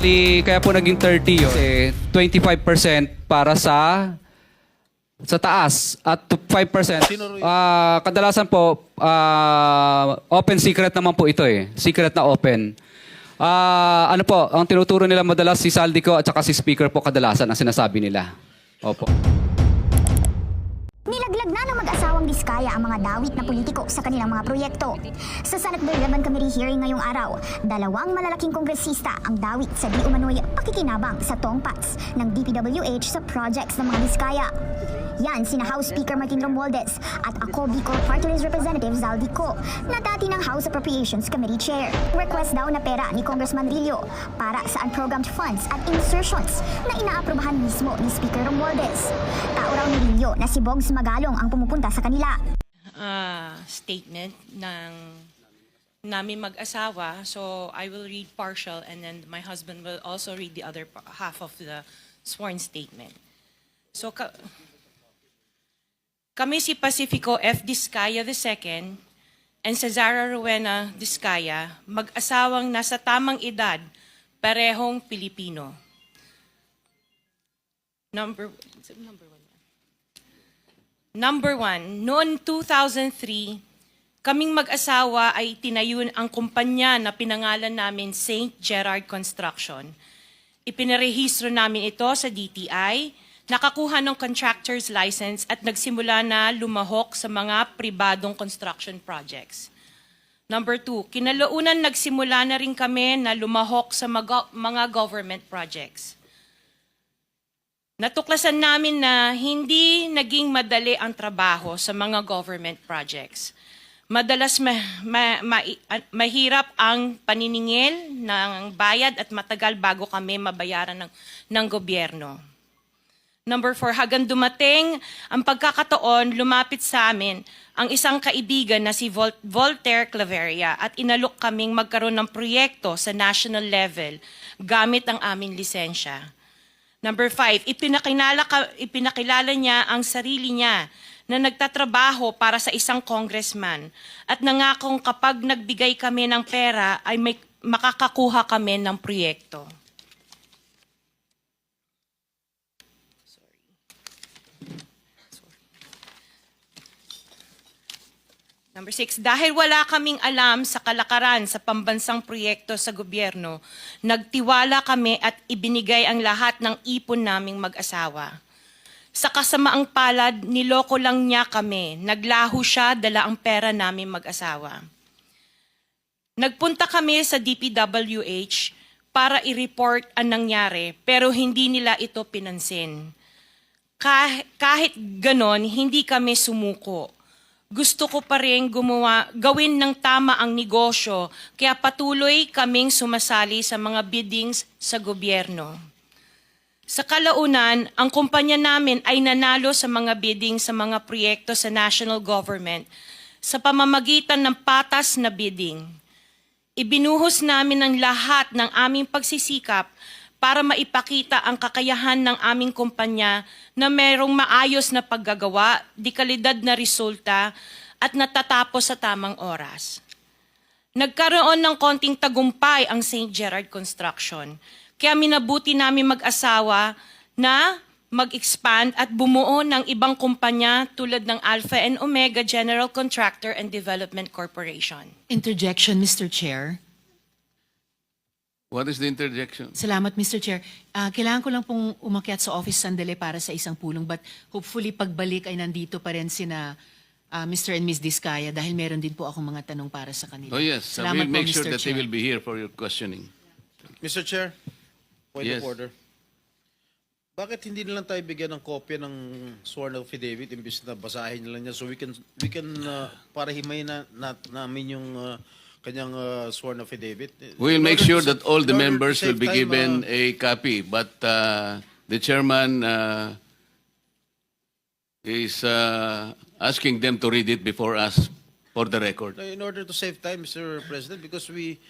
Kaya po naging 30 yun. Kasi 25% para sa taas at 5%. Kadalasan po, open secret naman po ito eh. Secret na open. Ano po, ang tinuturo nila madalas si Saldico at saka si Speaker po kadalasan ang sinasabi nila. Opo. Nilaglag na ng mag-asawang Diskaya ang mga dawit na politiko sa kanilang mga proyekto. Sa Senate Bill 11 Committee hearing ngayong araw, dalawang malalaking kongresista ang dawit sa di umano'y pakikinabang sa tongpats ng DPWH sa projects ng mga Diskaya. Yan sina House Speaker Martin Romualdez at ako Bicol Party List Representative Zaldico na dati ng House Appropriations Committee Chair. Request daw na pera ni Congressman Rillo para sa unprogrammed funds at insertions na inaaprubahan mismo ni Speaker Romualdez. Tao raw ni Rillo na si Bogs Magalong ang pumupunta sa kanila. Statement ng namin mag-asawa. So I will read partial and then my husband will also read the other half of the sworn statement. So kami si Pacifico F. Diskaya II and Cesara Rowena Diskaya, mag-asawang nasa tamang edad, parehong Pilipino. Number one, noong 2003, kaming mag-asawa ay tinayun ang kumpanya na pinangalan namin St. Gerard Construction. Ipinarehistro namin ito sa DTI, nakakuha ng contractor's license at nagsimula na lumahok sa mga pribadong construction projects. Number two, kinalaunan nagsimula na rin kami na lumahok sa mga government projects. Natuklasan namin na hindi naging madali ang trabaho sa mga government projects. Madalas mahirap ang paniningil ng bayad at matagal bago kami mabayaran ng gobyerno. Number 4, hanggang dumating ang pagkakataon, lumapit sa amin ang isang kaibigan na si Voltaire Claveria at inalok kaming magkaroon ng proyekto sa national level gamit ang aming lisensya. Number 5, ipinakilala niya ang sarili niya na nagtatrabaho para sa isang congressman at nangakong kapag nagbigay kami ng pera ay makakakuha kami ng proyekto. Number 6, dahil wala kaming alam sa kalakaran sa pambansang proyekto sa gobyerno, nagtiwala kami at ibinigay ang lahat ng ipon naming mag-asawa. Sa kasamaang palad, niloko lang niya kami. Naglaho siya, dala ang pera naming mag-asawa. Nagpunta kami sa DPWH para i-report ang nangyari, pero hindi nila ito pinansin. Kahit ganon, hindi kami sumuko. Gusto ko pa rin gawin ng tama ang negosyo, kaya patuloy kaming sumasali sa mga biddings sa gobyerno. Sa kalaunan, ang kumpanya namin ay nanalo sa mga bidding sa mga proyekto sa national government sa pamamagitan ng patas na bidding. Ibinuhos namin ang lahat ng aming pagsisikap para maipakita ang kakayahan ng aming kumpanya na mayroong maayos na paggagawa, dekalidad na resulta, at natatapos sa tamang oras. Nagkaroon ng konting tagumpay ang St. Gerard Construction, kaya minabuti namin mag-asawa na mag-expand at bumuo ng ibang kumpanya tulad ng Alpha and Omega General Contractor and Development Corporation. Interjection, Mr. Chair. What is the interjection? Salamat, Mr. Chair. Kailangan ko lang pong umakyat sa office sandali para sa isang pulong, but hopefully pagbalik ay nandito pa rin sina Mr. and Ms. Diskaya dahil meron din po akong mga tanong para sa kanila. Oh yes, Salamat we'll make po, sure Mr. that they Chair. will be here for your questioning. Mr. Chair, point Yes. of order. Bakit hindi na lang tayo bigyan ng kopya ng sworn affidavit imbis na basahin nila niya so we can para himayin namin yung kanyang sworn affidavit? We'll make sure that all the in order to members will save be time, given a copy, but the chairman is asking them to read it before us for the record. in order to save time, Mr. President, because we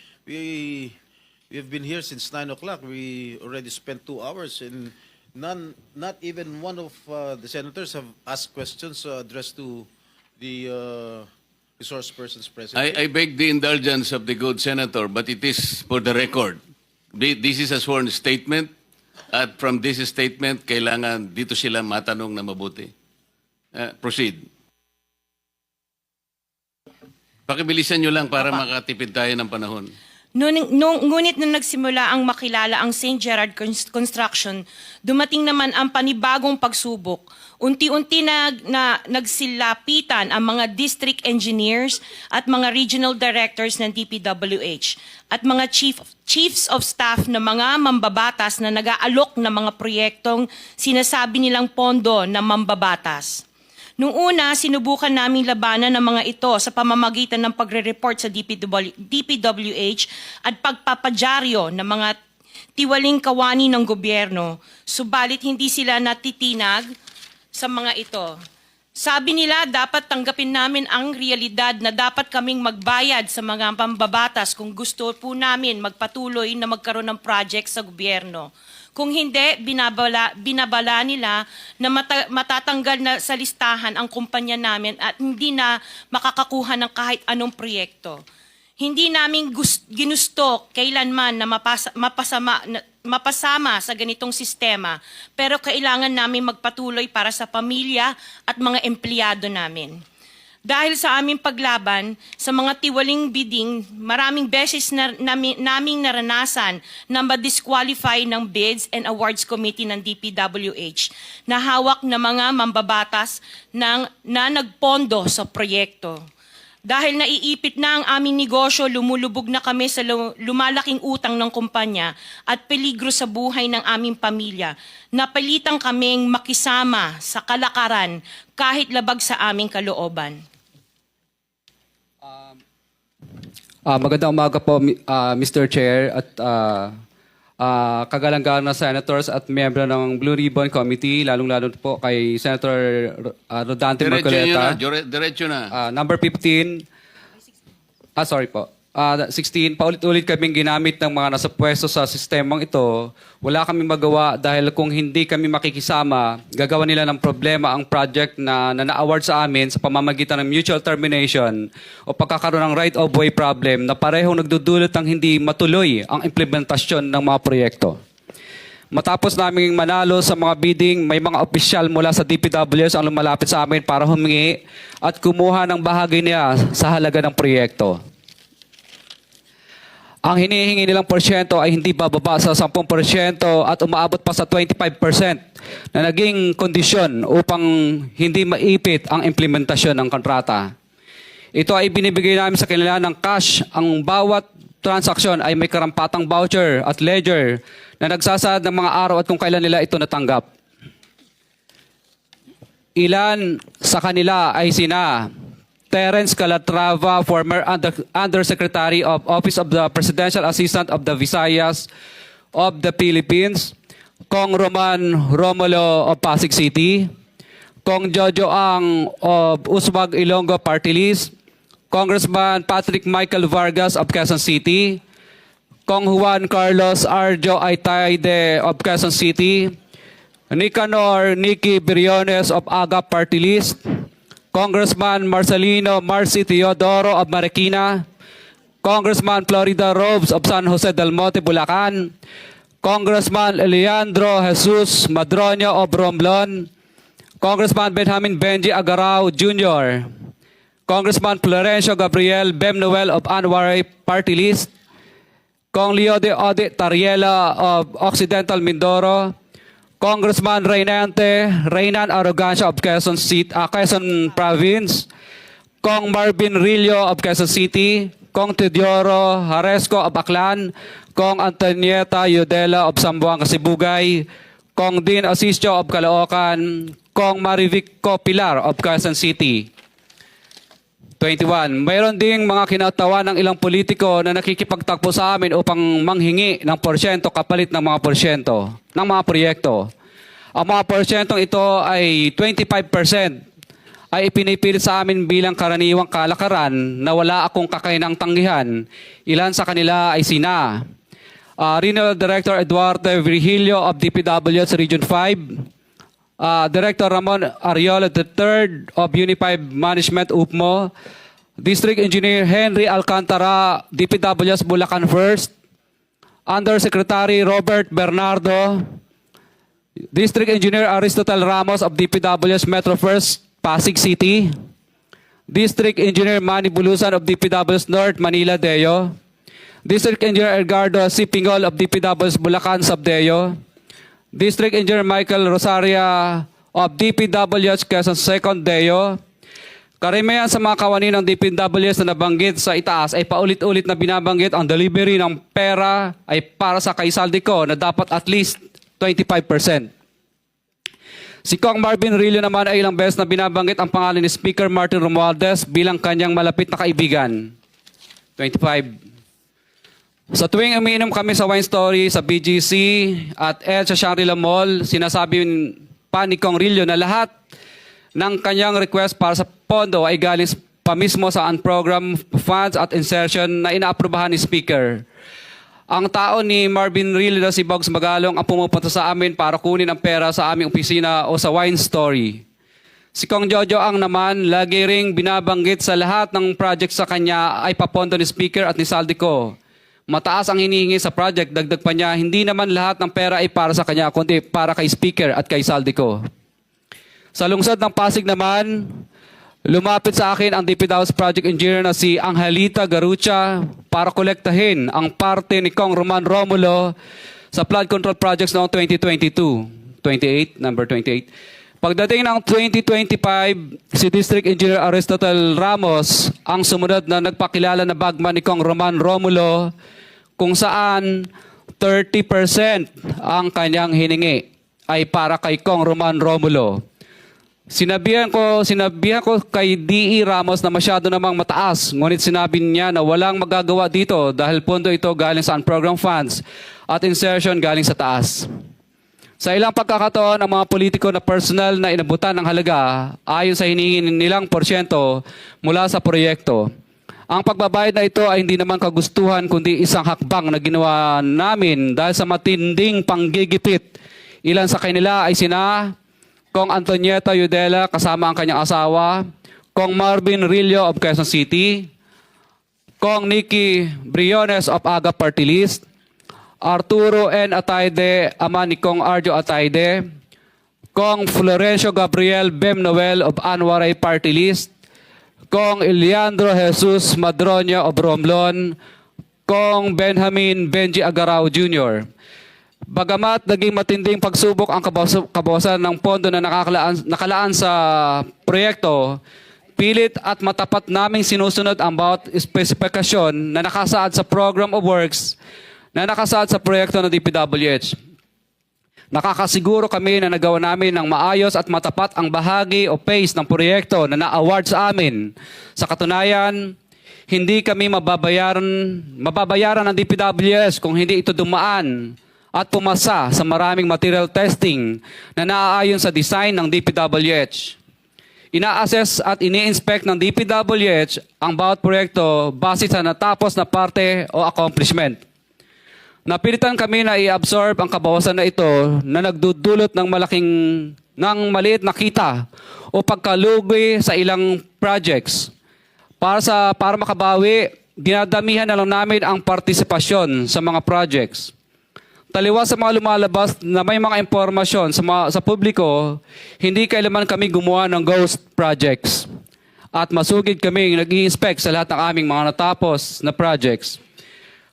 have been here since 9 o'clock. We already spent 2 hours and not even one of the senators have asked questions addressed to the resource persons present. I beg the indulgence of the good senator, but it is for the record This is a sworn statement. At from this statement, kailangan dito sila matanong na mabuti. Proceed. Pakibilisan nyo lang para makatipid tayo ng panahon. Ngunit nung nagsimula ang makilala ang St. Gerard Construction, dumating naman ang panibagong pagsubok. Unti-unti nagsilapitan ang mga district engineers at mga regional directors ng DPWH at mga chiefs of staff na mga mambabatas na nag-aalok ng mga proyektong sinasabi nilang pondo na mambabatas. Nung una, sinubukan naming labanan ng mga ito sa pamamagitan ng pagre-report sa DPWH at pagpapadyaryo ng mga tiwaling kawani ng gobyerno. Subalit hindi sila natitinag sa mga ito. Sabi nila dapat tanggapin namin ang realidad na dapat kaming magbayad sa mga pambabatas kung gusto po namin magpatuloy na magkaroon ng project sa gobyerno. Kung hindi, binabala nila na matatanggal na sa listahan ang kumpanya namin at hindi na makakakuha ng kahit anong proyekto. Hindi namin ginusto kailanman na mapasama sa ganitong sistema, pero kailangan namin magpatuloy para sa pamilya at mga empleyado namin. Dahil sa aming paglaban sa mga tiwaling bidding, maraming beses naming naranasan na ma-disqualify ng Bids and Awards Committee ng DPWH na hawak na mga mambabatas na nagpondo sa proyekto. Dahil naiipit na ang aming negosyo, lumulubog na kami sa lumalaking utang ng kumpanya at peligro sa buhay ng aming pamilya. Napilitan kaming makisama sa kalakaran kahit labag sa aming kalooban. Magandang umaga po, Mr. Chair at kagalang-galang na senators at miyembro ng Blue Ribbon Committee, lalong-lalo po kay Senator Rodante Marcoleta. Diretso na. Number 15, sorry po. 16, paulit-ulit kaming ginamit ng mga nasa pwesto sa sistemang ito. Wala kaming magawa dahil kung hindi kami makikisama, gagawa nila ng problema ang project na na-award sa amin sa pamamagitan ng mutual termination o pagkakaroon ng right-of-way problem na parehong nagdudulot ng hindi matuloy ang implementasyon ng mga proyekto. Matapos naming manalo sa mga bidding, may mga opisyal mula sa DPWS ang lumalapit sa amin para humingi at kumuha ng bahagi niya sa halaga ng proyekto. Ang hinihingi nilang porsyento ay hindi bababa sa 10% at umaabot pa sa 25% na naging kondisyon upang hindi maipit ang implementasyon ng kontrata. Ito ay binibigay namin sa kanila ng cash. Ang bawat transaksyon ay may karampatang voucher at ledger na nagsasaad ng mga araw at kung kailan nila ito natanggap. Ilan sa kanila ay sina Terence Calatrava, former Undersecretary of Office of the Presidential Assistant of the Visayas of the Philippines, Kong Roman Romulo of Pasig City, Kong Jojo Ang of Uswag Ilonggo Party List, Congressman Patrick Michael Vargas of Quezon City, Kong Juan Carlos Arjo Aitaide of Quezon City, Nicanor Nicky Briones of Aga Party List, Congressman Marcelino Marcy Teodoro of Marikina, Congressman Florida Robes of San Jose del Monte, Bulacan, Congressman Leandro Jesus Madroño of Romblon, Congressman Benjamin Benji Agarao Jr., Congressman Florencio Gabriel Bem Noel of Anwaray Party List, Kong Leo de Ode Tariela of Occidental Mindoro, Congressman Reynan Arrogancia of Quezon Province, Kong Marvin Rillo of Quezon City, Kong Teodoro Haresco of Aklan, Kong Antonieta Yudela of Zamboanga, Sibugay, Kong Dean Asisio of Caloocan, Kong Marivic Pilar of Quezon City. 21. Mayroon ding mga kinatawa ng ilang politiko na nakikipagtakbo sa amin upang manghingi ng porsyento kapalit ng mga porsyento ng mga proyekto. Ang mga porsyentong ito ay 25% ay ipinipilit sa amin bilang karaniwang kalakaran na wala akong kakainang tanggihan. Ilan sa kanila ay sina Regional Director Eduardo Virgilio of DPWH Region 5, Director Ramon Ariola III of Unified Management UPMO, District Engineer Henry Alcantara, DPWH Bulacan First, Undersecretary Robert Bernardo, District Engineer Aristotle Ramos of DPW's Metro First, Pasig City, District Engineer Manny Bulusan of DPW's North Manila, Deo, District Engineer Edgardo C. Pingol of DPW's Bulacan, Subdeo, District Engineer Michael Rosaria of DPWH Quezon Second, Deo. Karamihan sa mga kawani ng DPWH na nabanggit sa itaas ay paulit-ulit na binabanggit ang delivery ng pera ay para sa kay Saldico na dapat at least 25%. Si Kong Marvin Rillo naman ay ilang beses na binabanggit ang pangalan ni Speaker Martin Romualdez bilang kanyang malapit na kaibigan. 25. Sa tuwing umiinom kami sa Wine Story, sa BGC at sa Shangri-La Mall, sinasabi pa ni Kong Rillo na lahat ng kanyang request para sa pondo ay galing pa mismo sa unprogrammed funds at insertion na inaaprubahan ni Speaker. Ang tao ni Marvin Rillo na si Bogs Magalong ang pumupunta sa amin para kunin ang pera sa aming opisina o sa Wine Story. Si Kong Jojo ang naman lagi ring binabanggit sa lahat ng project sa kanya ay papondo ni Speaker at ni Saldico. Mataas ang hinihingi sa project, dagdag pa niya, hindi naman lahat ng pera ay para sa kanya, kundi para kay Speaker at kay Saldico. Sa lungsod ng Pasig naman, lumapit sa akin ang DPW's project engineer na si Angelita Garucha para kolektahin ang parte ni Kong Roman Romulo sa flood control projects noong 2022. 28, number 28. Pagdating ng 2025, si District Engineer Aristotle Ramos ang sumunod na nagpakilala na bagman ni Kong Roman Romulo kung saan 30% ang kanyang hiningi ay para kay Kong Roman Romulo. Sinabihan ko kay D.E. Ramos na masyado namang mataas, ngunit sinabi niya na walang magagawa dito dahil pondo ito galing sa unprogrammed funds at insertion galing sa taas. Sa ilang pagkakataon, ang mga politiko na personal na inabutan ng halaga ayon sa hinihingi nilang porsyento mula sa proyekto. Ang pagbabayad na ito ay hindi naman kagustuhan kundi isang hakbang na ginawa namin dahil sa matinding panggigipit. Ilan sa kanila ay sina Kong Antonieta Yudela kasama ang kanyang asawa, Kong Marvin Rillo of Quezon City, Kong Nikki Briones of Aga Party List, Arturo N. Atayde, ama ni Kong Arjo Atayde, Kong Florencio Gabriel Bem Noel of Anwaray Party List, Kong Eliandro Jesus Madroño of Romblon, Kong Benjamin Benji Agarao Jr. Bagamat naging matinding pagsubok ang kabawasan ng pondo na nakalaan sa proyekto, pilit at matapat naming sinusunod ang bawat espesifikasyon na nakasaad sa Program of Works na nakasaad sa proyekto ng DPWH. Nakakasiguro kami na nagawa namin ng maayos at matapat ang bahagi o phase ng proyekto na na-award sa amin. Sa katunayan, hindi kami mababayaran ng DPWH kung hindi ito dumaan at pumasa sa maraming material testing na naaayon sa design ng DPWH. Ina-assess at ini-inspect ng DPWH ang bawat proyekto base sa natapos na parte o accomplishment. Napilitan kami na i-absorb ang kabawasan na ito na nagdudulot ng maliit na kita o pagkalugi sa ilang projects. Para makabawi, dinadamihan na lang namin ang partisipasyon sa mga projects. Taliwas sa mga lumalabas na may mga impormasyon sa publiko, hindi kailanman kami gumawa ng ghost projects. At masugid kami nag-i-inspect sa lahat ng aming mga natapos na projects.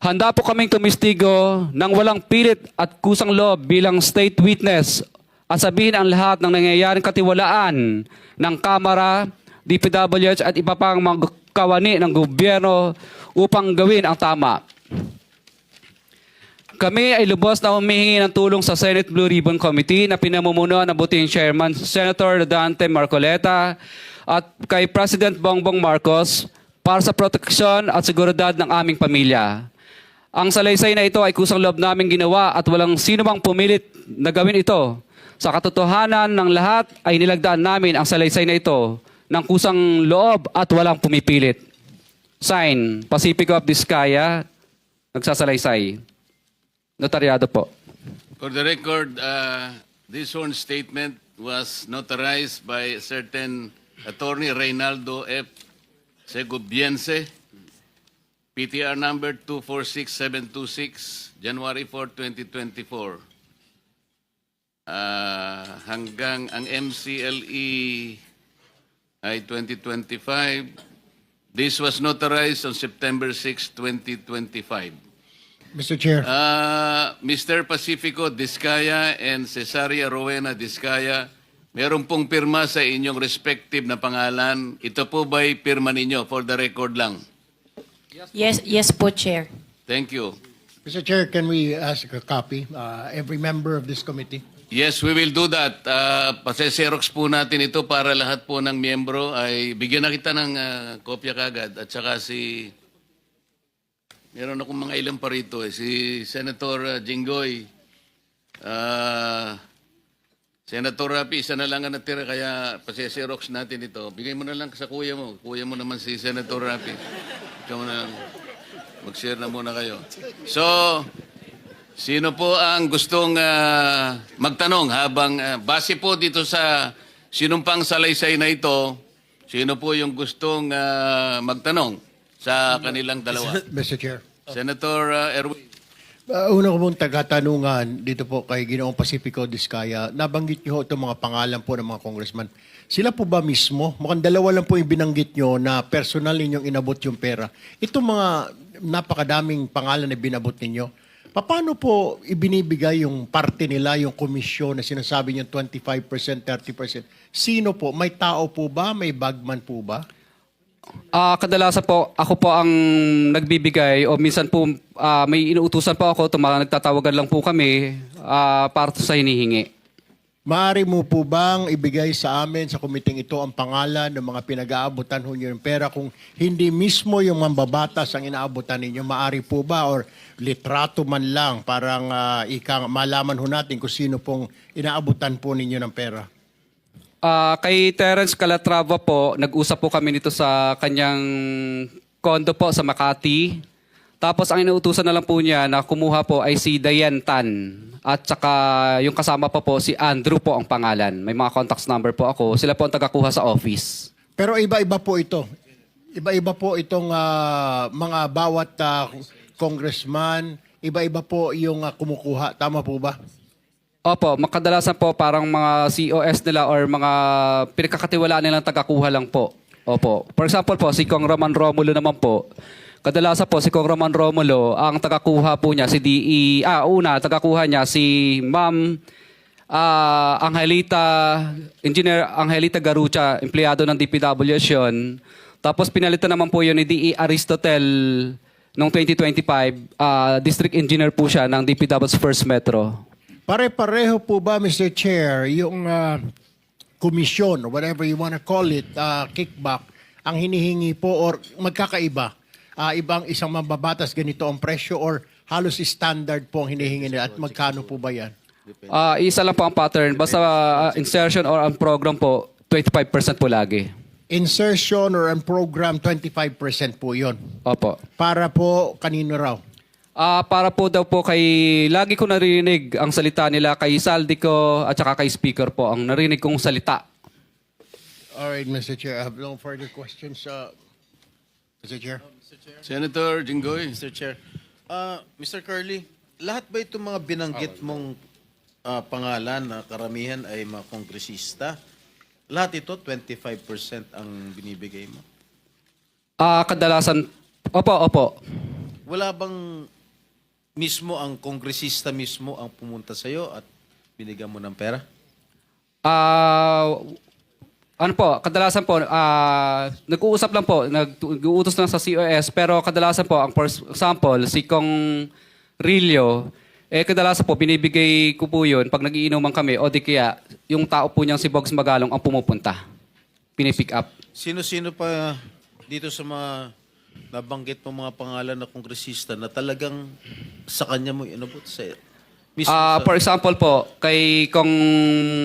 Handa po kaming tumistigo ng walang pilit at kusang loob bilang state witness at sabihin ang lahat ng nangyayaring katiwalaan ng Kamara, DPWH at iba pang mga kawani ng gobyerno upang gawin ang tama. Kami ay lubos na humihingi ng tulong sa Senate Blue Ribbon Committee na pinamumunuan ng buting Chairman Senator Dante Marcoleta at kay President Bongbong Marcos para sa proteksyon at seguridad ng aming pamilya. Ang salaysay na ito ay kusang loob namin ginawa at walang sino mang pumilit na gawin ito. Sa katotohanan ng lahat ay nilagdaan namin ang salaysay na ito ng kusang loob at walang pumipilit. Sign, Pacifico of Vizcaya, nagsasalaysay. Notaryado po. For the record, this sworn statement was notarized by a certain Attorney Reynaldo F. Segobiense, PTR number 246726, January 4, 2024. Hanggang ang MCLE ay 2025. This was notarized on September 6, 2025. Mr. Chair. Mr. Pacifico Discaya and Cesaria Rowena Discaya, meron pong pirma sa inyong respective na pangalan. Ito po ba'y pirma ninyo? For the record lang. Yes po, Chair. Thank you. Mr. Chair, can we ask a copy? Every member of this committee. Yes, we will do that. Pase-xerox po natin ito para lahat po ng miyembro ay bigyan na kita ng kopya kagad. At saka meron akong mga ilang pa rito si Senator Jinggoy. Senator Rapi, isa na lang ang natira kaya pase-xerox natin ito. Bigay mo na lang sa kuya mo. Kuya mo naman si Senator Rapi. Ikaw na lang. Mag-share na muna kayo. So, sino po ang gustong magtanong habang base po dito sa sinumpang salaysay na ito, sino po yung gustong magtanong sa kanilang dalawa? Mr. Chair. Senator Erwin. Una ko pong tagatanungan dito po kay Ginoong Pacifico Discaya. Nabanggit niyo itong mga pangalan po ng mga congressman. Sila po ba mismo? Mukhang dalawa lang po yung binanggit niyo na personal ninyong inabot yung pera. Itong mga napakadaming pangalan na binabot ninyo, paano po ibinibigay yung parte nila, yung komisyon na sinasabi niyo 25%, 30%? Sino po? May tao po ba? May bagman po ba? Kadalasan po, ako po ang nagbibigay o minsan po may inuutusan po ako, nagtatawagan lang po kami para sa hinihingi. Maaari mo po bang ibigay sa amin sa komiting ito ang pangalan ng mga pinag-aabutan ho nyo ng pera kung hindi mismo yung mambabatas ang inaabutan ninyo? Maaari po ba or litrato man lang parang malaman ho natin kung sino pong inaabutan po ninyo ng pera? Kay Terence Calatrava po, nag-usap po kami nito sa kanyang kondo po sa Makati. Tapos ang inuutusan na lang po niya na kumuha po ay si Diane Tan. At saka yung kasama pa po si Andrew po ang pangalan. May mga contacts number po ako. Sila po ang tagakuha sa office. Pero iba-iba po ito. Iba-iba po itong mga bawat congressman. Iba-iba po yung kumukuha. Tama po ba? Opo, makadalasan po parang mga COS nila or mga pinagkakatiwalaan nilang tagakuha lang po. Opo. For example po, si Kong Roman Romulo naman po. Kadalasan po si Kong Roman Romulo, ang tagakuha po niya si tagakuha niya si Ma'am Engineer Angelita Garucha, empleyado ng DPWH yun. Tapos pinalitan naman po yun ni DE Aristotel noong 2025. District Engineer po siya ng DPWH First Metro. Pare-pareho po ba, Mr. Chair, yung komisyon, or whatever you want to call it, kickback, ang hinihingi po or magkakaiba? Ibang isang mambabatas ganito ang presyo or halos standard po ang hinihingi nila at magkano po ba yan? Isa lang po ang pattern. Basta insertion or ang program po, 25% po lagi. Insertion or ang program, 25% po yon. Opo. Para po kanino raw? Para po daw po kay, lagi ko narinig ang salita nila kay Saldico at saka kay Speaker po, ang narinig kong salita. Alright, Mr. Chair. I have no further questions. Mr. Chair. Senator Jinggoy. Mr. Chair. Mr. Curly, lahat ba itong mga binanggit mong pangalan na karamihan ay mga kongresista? Lahat ito, 25% ang binibigay mo? Kadalasan, opo. Wala bang mismo ang kongresista mismo ang pumunta sa'yo at binigyan mo ng pera? Ano po, kadalasan po, nag-uusap lang po, nag-uutos lang sa COS, pero kadalasan po, ang for example, si Kong Rillo, kadalasan po, binibigay ko po yun pag nagiinuman kami, o di kaya, yung tao po niyang si Bogs Magalong ang pumupunta. Pinipick up. Sino-sino pa dito sa mga nabanggit mo mga pangalan na kongresista na talagang sa kanya mo inabot sa mismo For example po, kay Kong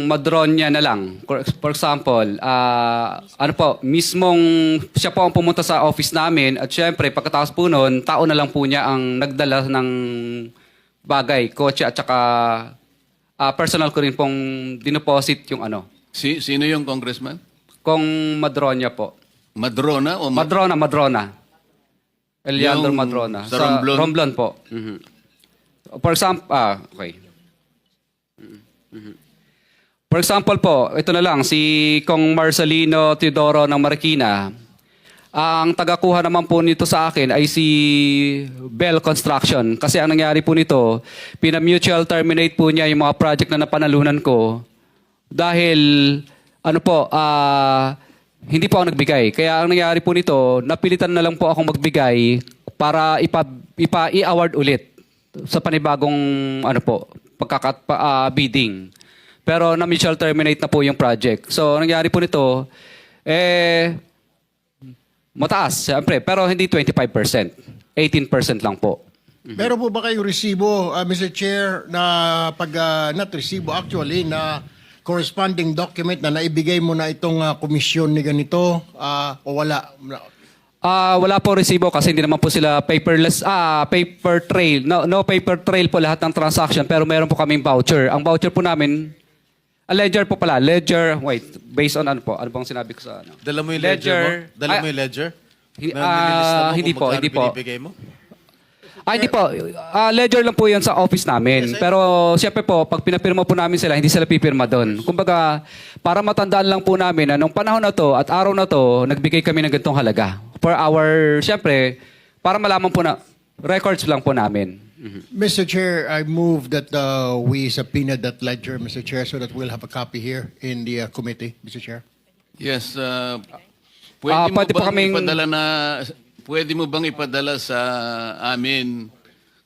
Madronya na lang. For example, mismong siya po ang pumunta sa office namin at syempre pagkatapos po noon, tao na lang po niya ang nagdala ng bagay, kotse at saka personal ko rin pong dinoposit yung ano. Sino yung congressman? Kong Madronya po. Madrona o Madrona. Eliandro Yung Madrona. sa Romblon? Romblon po. Mhm. For example, okay. For example po, ito na lang, si Kong Marcelino Teodoro ng Marikina. Ang tagakuha naman po nito sa akin ay si Bell Construction. Kasi ang nangyari po nito, pina-mutual terminate po niya yung mga project na napanalunan ko. Dahil, hindi po ako nagbigay. Kaya ang nangyari po nito, napilitan na lang po akong magbigay para i-award ulit sa panibagong bidding. Pero na mutual terminate na po yung project. So, ang nangyari po nito, mataas, siyempre, pero hindi 25%. 18% lang po. Meron po ba kayong resibo, Mr. Chair, na not resibo actually, na corresponding document na naibigay mo na itong komisyon ni ganito o wala? Wala po resibo kasi hindi naman po sila paperless, paper trail. No paper trail po lahat ng transaction, pero meron po kaming voucher. Ang voucher po namin, ledger po pala. Ledger, based on ano bang sinabi ko sa ano? Dala mo yung ledger mo? Dala mo yung ledger? Na hindi nililista mo kung po, magkano hindi po. binibigay mo? Hindi po. Ledger lang po yun sa office namin. Pero siyempre po, pag pinapirma po namin sila, hindi sila pipirma doon. Kumbaga, para matandaan lang po namin na nung panahon na to at araw na to, nagbigay kami ng ganitong halaga. For our, siyempre, para malaman po na, records lang po namin. Mr. Chair, I move that we subpoena that ledger, Mr. Chair, so that we'll have a copy here in the committee, Mr. Chair. Yes, pwede po kaming- pwede mo bang ipadala sa amin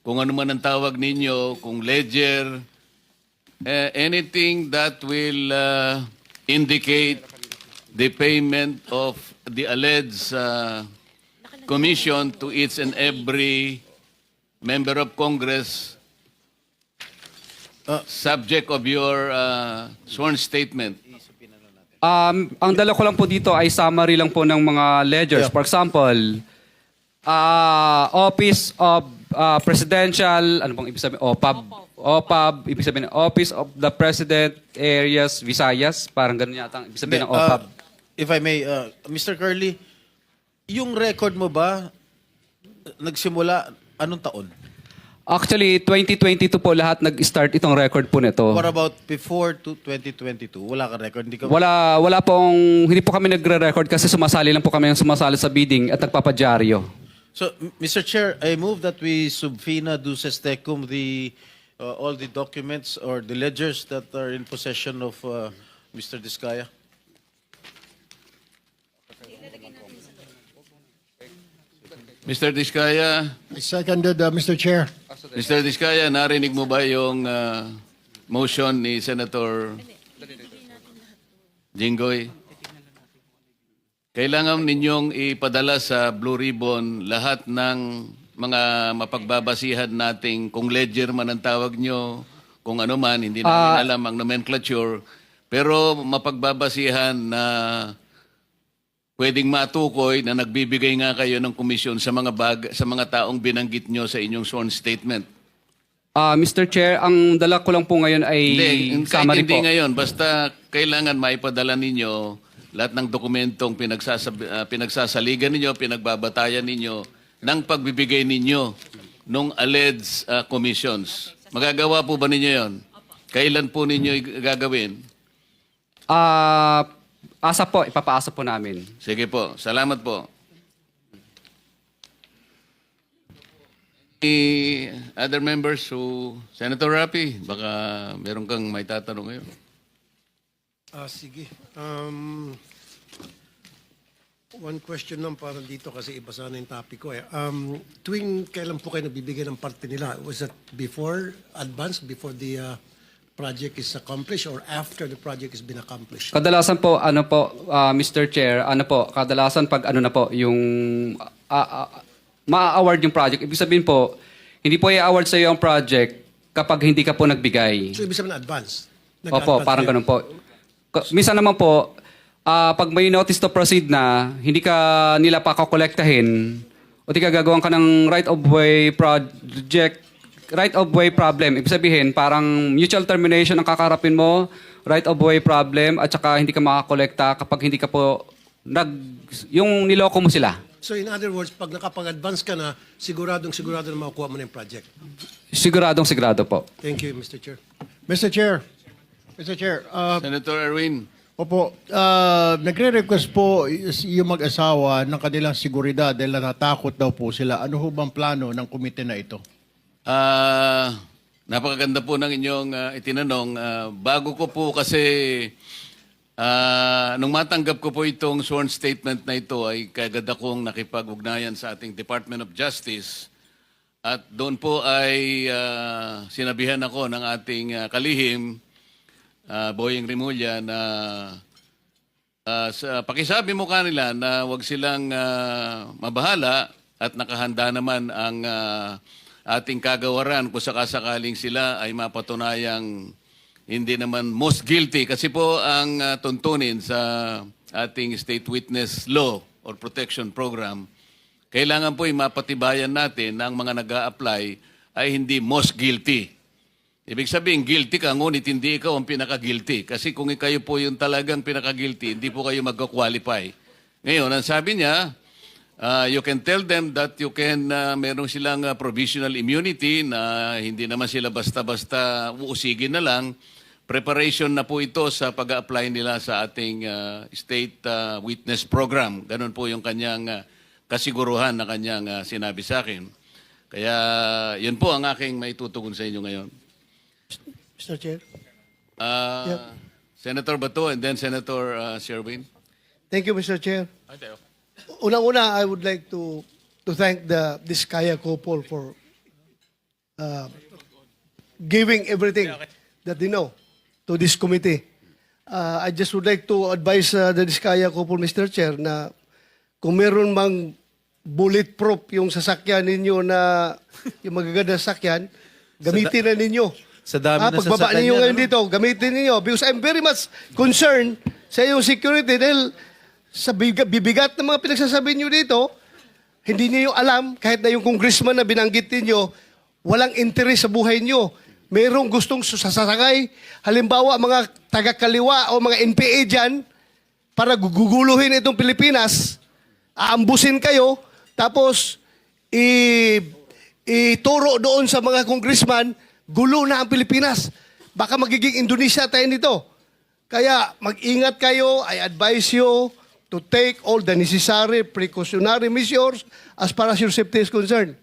kung ano man ang tawag ninyo, kung ledger, anything that will indicate the payment of the alleged commission to each and every member of Congress subject of your sworn statement. Ang dala ko lang po dito ay summary lang po ng mga ledgers. Yeah. For example, Office of Presidential, ano bang ibig sabihin? OPAB, ibig sabihin Office of the President Areas Visayas, parang ganun yata ang ibig sabihin ng OPAB. If I may, Mr. Curly, yung record mo ba, nagsimula anong taon? Actually, 2022 po lahat nag-start itong record po nito. What about before to 2022? Wala ka record? Hindi ka... Wala hindi po kami nagre-record kasi sumasali lang po kami sa bidding at nagpapadyaryo. So, Mr. Chair, I move that we subpoena duces tecum all the documents or the ledgers that are in possession of Mr. Diskaya. Mr. Diskaya, I seconded, Mr. Chair. Mr. Diskaya, narinig mo ba yung motion ni Senator Jinggoy? Kailangan ninyong ipadala sa Blue Ribbon lahat ng mga mapagbabasihan nating kung ledger man ang tawag nyo, kung ano man, hindi namin alam ang nomenclature, pero mapagbabasihan na pwedeng matukoy na nagbibigay nga kayo ng komisyon sa mga taong binanggit nyo sa inyong sworn statement. Mr. Chair, ang dala ko lang po ngayon ay summary Hindi po. ngayon, basta kailangan maipadala ninyo lahat ng dokumentong pinagsasaligan ninyo, pinagbabatayan ninyo ng pagbibigay ninyo ng alleged commissions. Magagawa po ba ninyo yon? Kailan po ninyo gagawin? Ipapaasa po namin. Sige po, salamat po. Other members who... Senator Rapi, baka meron kang may tatanong ngayon. Sige. One question lang para dito kasi iba sana yung topic ko eh. Tuwing kailan po kayo nabibigyan ng parte nila? Was it before, before the project is accomplished or after the project has been accomplished? Kadalasan po, Mr. Chair, kadalasan pag yung ma-award yung project. Ibig sabihin po, hindi po i-award sa iyo ang project kapag hindi ka po nagbigay. So ibig sabihin advance? Opo, parang ganun po. Minsan naman po, pag may notice to proceed na, hindi ka nila pa kakolektahin, o di ka gagawan ka ng right-of-way project, right-of-way problem. Ibig sabihin, parang mutual termination ang kakarapin mo, right-of-way problem, at saka hindi ka makakolekta kapag hindi ka po, yung niloko mo sila. So in other words, pag nakapag-advance ka na, siguro na makukuha mo na yung project. Sigurado po. Thank you, Mr. Chair. Mr. Chair, Senator Erwin. opo, nagre-request po yung mag-asawa ng kanilang seguridad dahil natatakot daw po sila. Ano ho bang plano ng komite na ito? Napakaganda po ng inyong itinanong. Bago ko po kasi, nung matanggap ko po itong sworn statement na ito, ay kagad akong nakipag-ugnayan sa ating Department of Justice. At doon po ay sinabihan ako ng ating kalihim, Boying Rimulya, na pakisabi mo kanila na wag silang mabahala at nakahanda naman ang ating kagawaran kung sakasakaling sila ay mapatunayang hindi naman most guilty. Kasi po ang tuntunin sa ating state witness law or protection program, kailangan po mapatibayan natin na ang mga nag-a-apply ay hindi most guilty. Ibig sabihin, guilty ka, ngunit hindi ikaw ang pinaka-guilty. Kasi kung kayo po yung talagang pinaka-guilty, hindi po kayo mag-qualify. Ngayon, ang sabi niya, you can tell them that you can, meron silang provisional immunity na hindi naman sila basta-basta uusigin na lang. Preparation na po ito sa pag-apply nila sa ating state witness program. Ganun po yung kanyang kasiguruhan na kanyang sinabi sa akin. Kaya yun po ang aking maitutugon sa inyo ngayon. Mr. Chair. Senator Bato and then Senator Sherwin. Thank you, Mr. Chair. Unang-una, I would like to thank the Diskaya couple for giving everything that they know to this committee. I just would like to advise the Diskaya couple, Mr. Chair, na kung meron mang bulletproof yung sasakyan ninyo na yung magaganda sasakyan, gamitin na ninyo. Sa dami ng pagbaba sasakyan ninyo yan, ngayon dito, gamitin ninyo. Because I'm very much concerned sa iyong security dahil sa bibigat ng mga pinagsasabi nyo dito, hindi niyo alam, kahit na yung congressman na binanggit ninyo, walang interes sa buhay nyo. Mayroong gustong sasakay, halimbawa mga taga-kaliwa o mga NPA dyan, para guguluhin itong Pilipinas, aambusin kayo, tapos ituro doon sa mga congressman, gulo na ang Pilipinas. Baka magiging Indonesia tayo nito. Kaya mag-ingat kayo. I advise you to take all the necessary precautionary measures as far as your safety is concerned.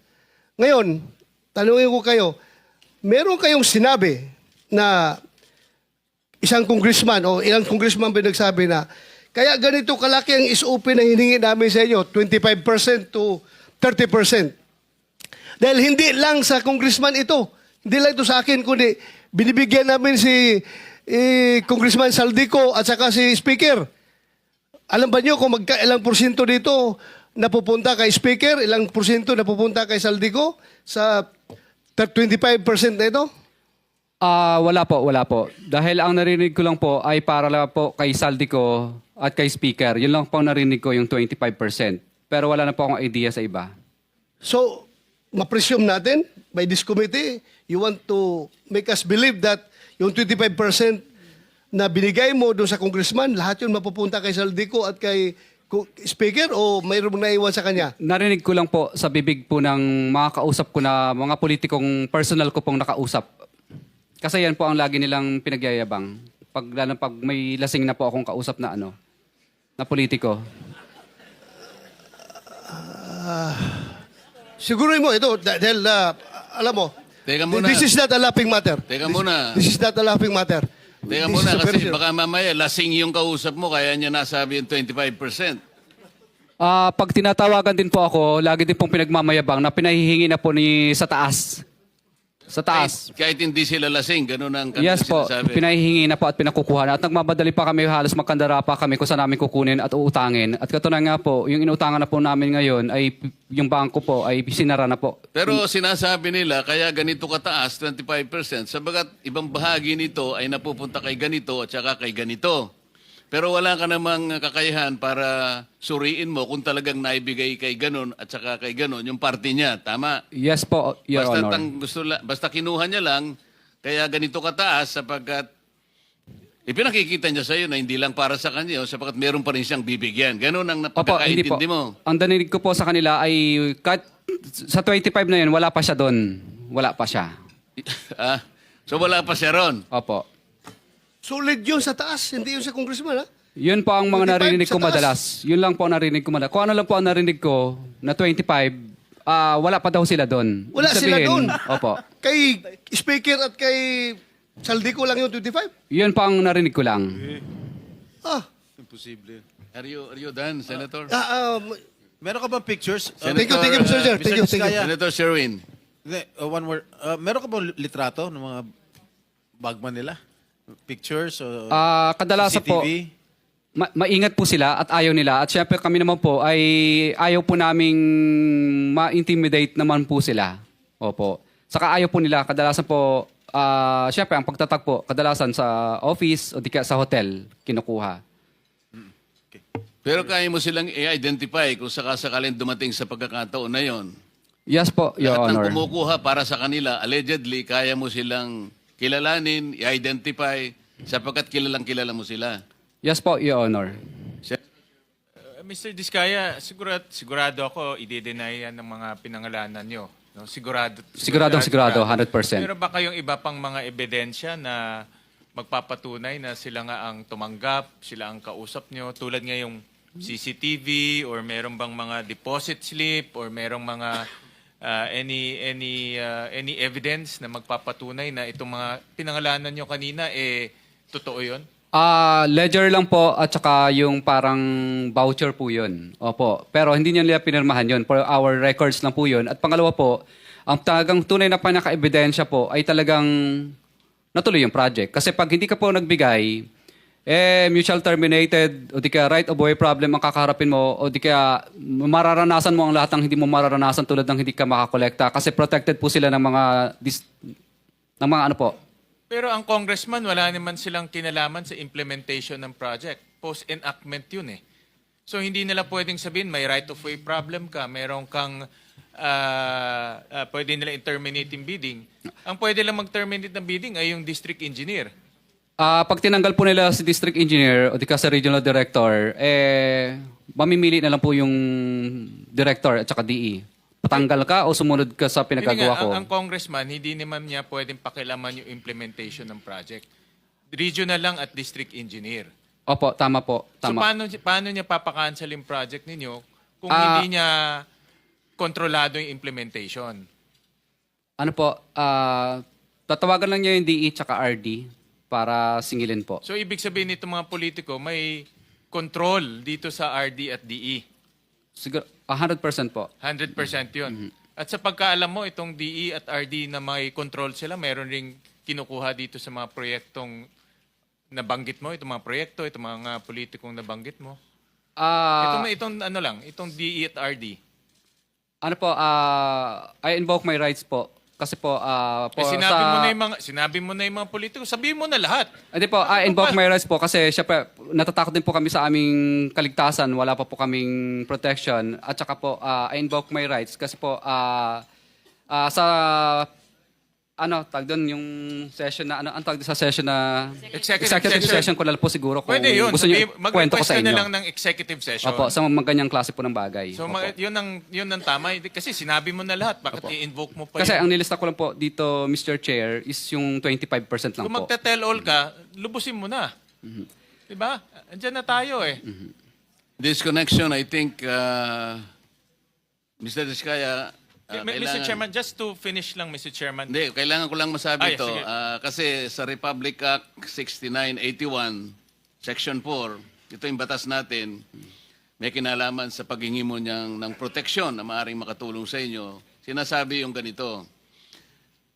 Ngayon, tanungin ko kayo, meron kayong sinabi na isang congressman o ilang congressman ba nagsabi na kaya ganito kalaki ang SOP na hiningi namin sa inyo, 25% to 30%. Dahil hindi lang sa congressman ito, hindi lang ito sa akin, kundi binibigyan namin si Congressman Saldico at saka si Speaker. Alam ba nyo kung ilang porsyento dito napupunta kay Speaker, ilang porsyento napupunta kay Saldico sa 25% na ito? Wala po. Dahil ang narinig ko lang po ay para lang po kay Saldico at kay Speaker. Yun lang po ang narinig ko, yung 25%. Pero wala na po akong idea sa iba. So, ma-presume natin by this committee, you want to make us believe that yung 25% na binigay mo doon sa congressman, lahat yun mapupunta kay Saldico at kay Speaker o mayroong naiwan sa kanya? Narinig ko lang po sa bibig po ng mga kausap ko na mga politikong personal ko pong nakausap. Kasi yan po ang lagi nilang pinagyayabang. Lalo pag may lasing na po akong kausap na na politiko. Siguruhin mo ito dahil alam mo, Teka muna. this is not a laughing matter. Teka muna. This is not a laughing matter. Teka This muna is a very kasi serious- baka mamaya lasing yung kausap mo kaya niya nasabi yung 25%. Pag tinatawagan din po ako, lagi din pong pinagmamayabang na pinahihingi na po sa taas. Sa taas. Kahit hindi sila lasing, ganun ang kanilang Yes po, sinasabi. pinahihingi na po at pinakukuha na. At nagmamadali pa kami, halos magkandara pa kami kung saan namin kukunin at uutangin. At katunayan nga po, yung inuutangan na po namin ngayon ay yung bangko po ay sinara na po. Pero sinasabi nila, kaya ganito kataas, 25%, sabagat ibang bahagi nito ay napupunta kay ganito at saka kay ganito. Pero wala ka namang kakayahan para suriin mo kung talagang naibigay kay ganon at saka kay ganon yung party niya. Tama? Yes po, Your Honor. Basta kinuha niya lang, kaya ganito kataas sapagkat Ipinakikita niya sa'yo na hindi lang para sa kanya, sapagkat meron pa rin siyang bibigyan. Ganun ang Opo, hindi po. napagkakaintindi mo. Ang danilig ko po sa kanila ay kahit sa 25 na yun, wala pa siya doon. Wala pa siya. Ah, so wala pa siya ron. Opo. Solid yun sa taas, hindi yun sa congressman, ha? Yun po ang mga 25 narinig sa ko taas. madalas. Yun lang po ang narinig ko madalas. Kung ano lang po ang narinig ko na 25, wala pa daw sila doon. Wala Ibig sila sabihin, doon. Opo. Kay speaker at kay Saldico lang yung 25? Yun po ang narinig ko lang. Ah, Imposible. Are you done, Senator? Meron ka bang pictures? thank you, Mr. Chair. Thank you, thank you. Diskaya, Senator Sherwin. hindi, one more. Meron ka bang litrato ng mga bagman nila? Pictures? O Kadalasan po, CCTV? maingat po sila at ayaw nila. At syempre kami naman po ay ayaw po naming ma-intimidate naman po sila. Opo. Saka ayaw po nila. Kadalasan po, syempre ang pagtatagpo, kadalasan sa office o di kaya sa hotel, kinukuha. Pero kaya mo silang i-identify kung sakasakalin dumating sa pagkakataon na yon. Yes po, Your Lahat ng Honor. kumukuha para sa kanila, allegedly, kaya mo silang kilalanin, i-identify, sapagkat kilala mo sila. Yes po, Your Honor. Mr. Diskaya, sigurado ako i-deny yan ng mga pinangalanan nyo. No? Sigurado, 100%. Pero ba kayong iba pang mga ebidensya na magpapatunay na sila nga ang tumanggap, sila ang kausap nyo, tulad nga yung CCTV or meron bang mga deposit slip or merong mga any evidence na magpapatunay na itong mga pinangalanan nyo kanina totoo 'yon? Ledger lang po at saka yung parang voucher po yun. Opo. Pero hindi nila pinirmahan yun. For our records lang po yun. At pangalawa po, ang talagang tunay na panaka-ebidensya po ay talagang natuloy yung project. Kasi pag hindi ka po nagbigay, mutual terminated, o di kaya right of way problem ang kakaharapin mo, o di kaya mararanasan mo ang lahat ng hindi mo mararanasan tulad ng hindi ka makakolekta. Kasi protected po sila ng mga, ng mga ano po. Pero ang congressman, wala naman silang kinalaman sa implementation ng project. Post-enactment yun eh. So hindi nila pwedeng sabihin may right of way problem ka, meron kang pwede nila i-terminate yung bidding. Ang pwede lang mag-terminate ng bidding ay yung district engineer. Pag tinanggal po nila si district engineer o di ka sa regional director, mamimili na lang po yung director at saka DE. Patanggal ka o sumunod ka sa Hindi pinagagawa nga, ko? ang congressman, hindi naman niya pwedeng pakialaman yung implementation ng project. Regional lang at district engineer. Opo, tama po. So Tama. paano niya papakancel yung project ninyo kung hindi niya kontrolado yung implementation? Ano po, tatawagan lang niya yung DE tsaka RD para singilin po. So ibig sabihin nito mga politiko, may control dito sa RD at DE. Siguro, 100% po. 100% yun. At sa pagkaalam mo, itong DE at RD na may control sila, meron ring kinukuha dito sa mga proyektong nabanggit mo, itong mga proyekto, itong mga politikong nabanggit mo. Itong ano lang, itong DE at RD. Ano po, I invoke my rights po. Kasi po, sinabi mo na yung mga politiko, sabihin mo na lahat. Hindi po, I invoke my rights po kasi syempre natatakot din po kami sa aming kaligtasan, wala pa po kaming protection. At saka po, I invoke my rights kasi po sa tag doon yung session na ang tag sa session na Executive session ko lang po siguro kung Pwede yun. gusto niyo kwento ko Mag-request sa ka na inyo. lang ng executive session. Opo, sa mga ganyang klase po ng bagay. So Opo. yun ang tama. Kasi sinabi mo na lahat. Bakit i-invoke mo pa Kasi yun? ang nilista ko lang po dito, Mr. Chair, is yung 25% lang Kung po. magte-tell all ka, lubusin mo na. Diba? Andiyan na tayo eh. This connection, I think, Mr. Diskaya, Mr. Chairman, just to finish lang, Mr. Chairman. Hindi, kailangan ko lang masabi Ay, ito. sige. Kasi sa Republic Act 6981, Section 4, ito yung batas natin, may kinalaman sa paghingi mo ng proteksyon na maaaring makatulong sa inyo. Sinasabi yung ganito,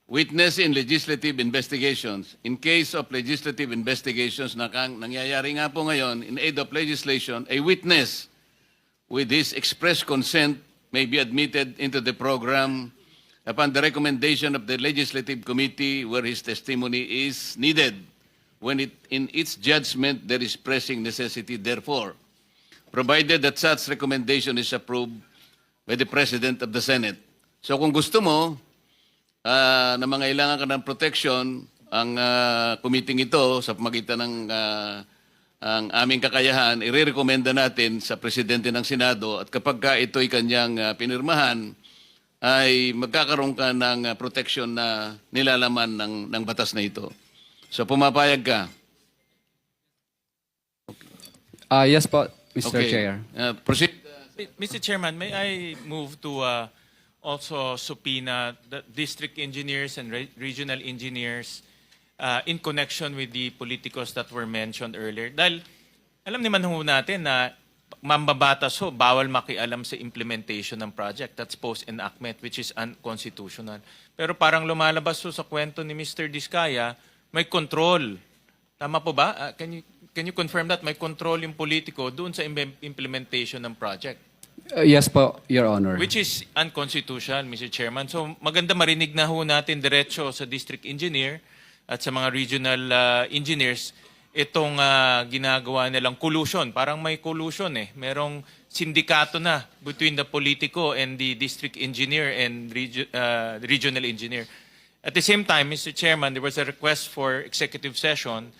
witness in legislative investigations. In case of legislative investigations na nangyayari nga po ngayon, in aid of legislation, a witness with his express consent may be admitted into the program upon the recommendation of the Legislative Committee where his testimony is needed when in its judgment there is pressing necessity therefore, provided that such recommendation is approved by the President of the Senate. So kung gusto mo na mangailangan ka ng protection, ang committee ito sa pamagitan ng ang aming kakayahan, irerekomenda natin sa Presidente ng Senado at kapag ka ito'y kanyang pinirmahan, ay magkakaroon ka ng protection na nilalaman ng batas na ito. So pumapayag ka. Yes po, Mr. Chair. Proceed. Mr. Chairman, may I move to also subpoena the district engineers and regional engineers in connection with the politicos that were mentioned earlier? Dahil alam naman ho natin na mambabatas ho, bawal makialam sa implementation ng project. That's post-enactment, which is unconstitutional. Pero parang lumalabas ho sa kwento ni Mr. Diskaya, may control. Tama po ba? Can you confirm that may control yung politiko doon sa implementation ng project? Yes po, Your Honor. Which is unconstitutional, Mr. Chairman. So maganda marinig na ho natin diretso sa district engineer at sa mga regional engineers itong ginagawa nilang collusion. Parang may collusion eh. Merong sindikato na between the politico and the district engineer and regional engineer. At the same time, Mr. Chairman, there was a request for executive session.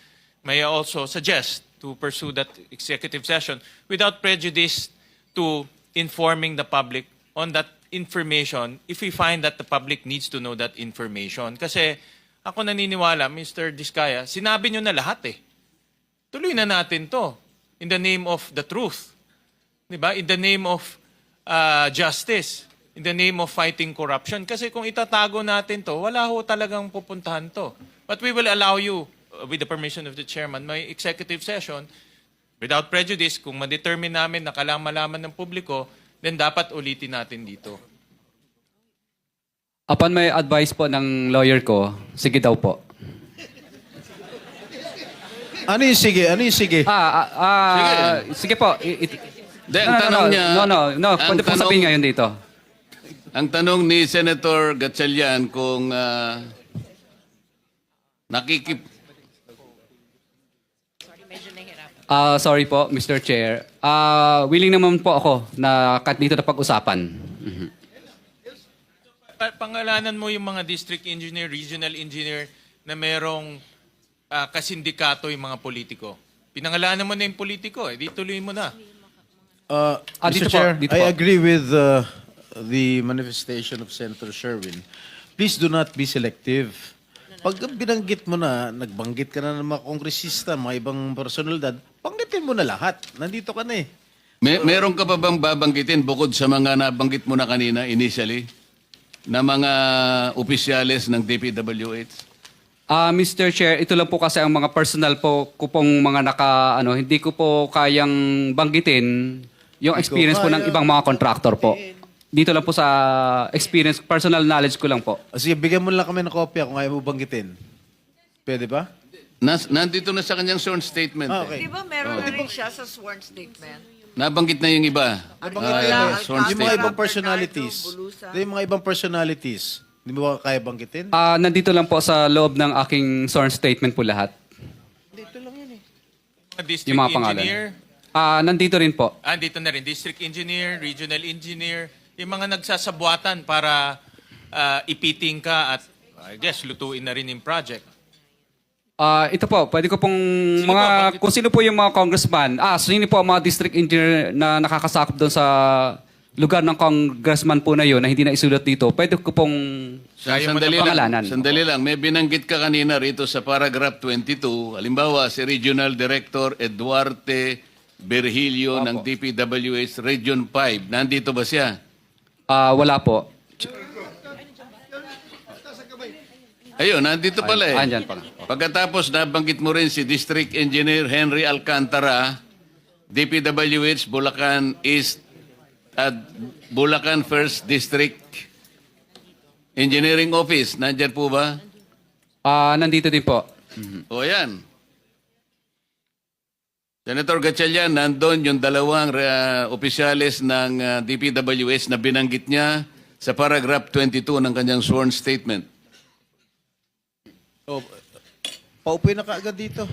May I also suggest to pursue that executive session without prejudice to informing the public on that information if we find that the public needs to know that information. Kasi ako naniniwala, Mr. Diskaya, sinabi nyo na lahat eh. Tuloy na natin to in the name of the truth. Diba? In the name of justice. In the name of fighting corruption. Kasi kung itatago natin to, wala ho talagang pupuntahan to. But we will allow you, with the permission of the chairman, may executive session without prejudice. Kung ma-determine namin na kailangan malaman ng publiko, then dapat ulitin natin dito. Upon may advice po ng lawyer ko, sige daw po. Ano yung sige? Ano yung sige? Sige po. Ang tanong niya... No. Pwede po sabihin ngayon dito. Ang tanong ni Senator Gatchalian kung Sorry po, Mr. Chair. Willing naman po ako na kahit dito na pag-usapan. Pangalanan mo yung mga district engineer, regional engineer na merong kasindikato yung mga politiko. Pinangalanan mo na yung politiko, di tuloy mo na. Mr. dito po, Chair, dito I po. agree with the manifestation of Senator Sherwin. Please do not be selective. Pag binanggit mo na, nagbanggit ka na ng mga kongresista, mga ibang personalidad, banggitin mo na lahat. Nandito ka na eh. Meron ka pa bang babanggitin bukod sa mga nabanggit mo na kanina initially na mga opisyales ng DPWH? Mr. Chair, ito lang po kasi ang mga personal po ko pong mga hindi ko po kayang banggitin yung experience po ng ibang mga contractor po. Dito lang po sa experience, personal knowledge ko lang po. Sige, bigyan mo lang kami ng kopya kung ayaw mo banggitin. Pwede ba? Nandito na sa kanyang sworn statement. Okay. Di ba meron na rin siya sa sworn statement? Nabanggit na yung iba. Sworn Yung mga statement. ibang personalities. Yung mga ibang personalities. Hindi mo ba kaya banggitin? Nandito lang po sa loob ng aking sworn statement po lahat. District Yung mga pangalan. engineer, Nandito rin po. dito na rin, district engineer, regional engineer, yung mga nagsasabuatan para ipiting ka at I guess lutuin na rin yung project. Ito po, pwede ko pong kung sino po yung mga congressman, sino po ang mga district engineer na nakakasakop doon sa lugar ng congressman po na yun na hindi na isulat dito, pwede ko pong pangalanan. Sandali lang. May binanggit ka kanina rito sa paragraph 22. Halimbawa, si Regional Director Eduarte Berhilio ng DPWH Region 5. Nandito ba siya? Wala po. Ayun, nandito pala eh. Andyan pala. Pagkatapos nabanggit mo rin si District Engineer Henry Alcantara, DPWH Bulacan East at Bulacan First District Engineering Office. Nandyan po ba? Nandito din po. O yan. Senator Gatchalian, nandun yung dalawang opisyales ng DPWH na binanggit niya sa paragraph 22 ng kanyang sworn statement. Oh, paupoy na kaagad dito.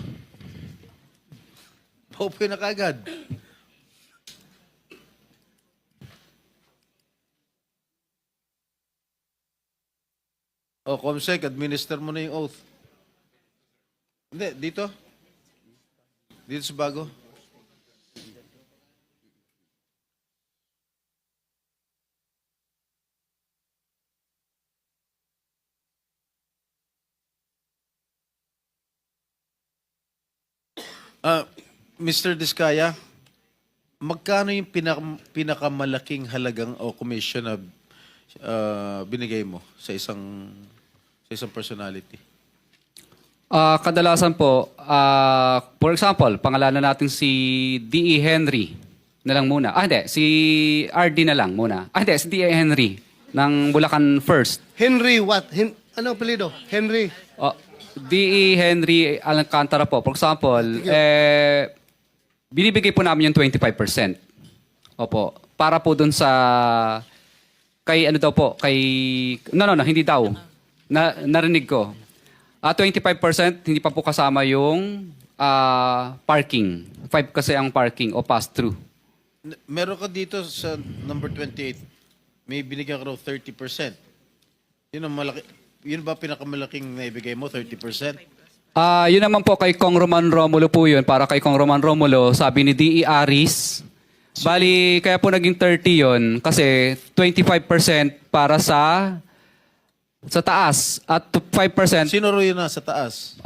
Paupoy na kaagad. O, Comsec, administer mo na yung oath. Hindi, dito. Dito sa bago. Mr. Diskaya, magkano yung pinakamalaking halagang o commission na binigay mo sa isang personality? Kadalasan po, for example, pangalanan natin si D.E. Henry na lang muna. Hindi, si R.D. na lang muna. Hindi, si D.E. Henry ng Bulacan First. Henry what? Ano apelido? Henry. D.E. Henry Alcantara po, for example, binibigay po namin yung 25%. Opo. Para po dun sa kay ano daw po, kay no, hindi daw. Narinig ko. 25% hindi pa po kasama yung parking. 5 kasi ang parking o pass-through. Meron ka dito sa number 28, may binigyan ka raw 30%. Yun ang malaki. Yun ba pinakamalaking naibigay mo, 30%? Yun naman po kay Kong Roman Romulo po yun. Para kay Kong Roman Romulo, sabi ni D.E. Aris, bali, kaya po naging 30 yun kasi 25% para sa taas at 5%. Sino ro yun nasa taas?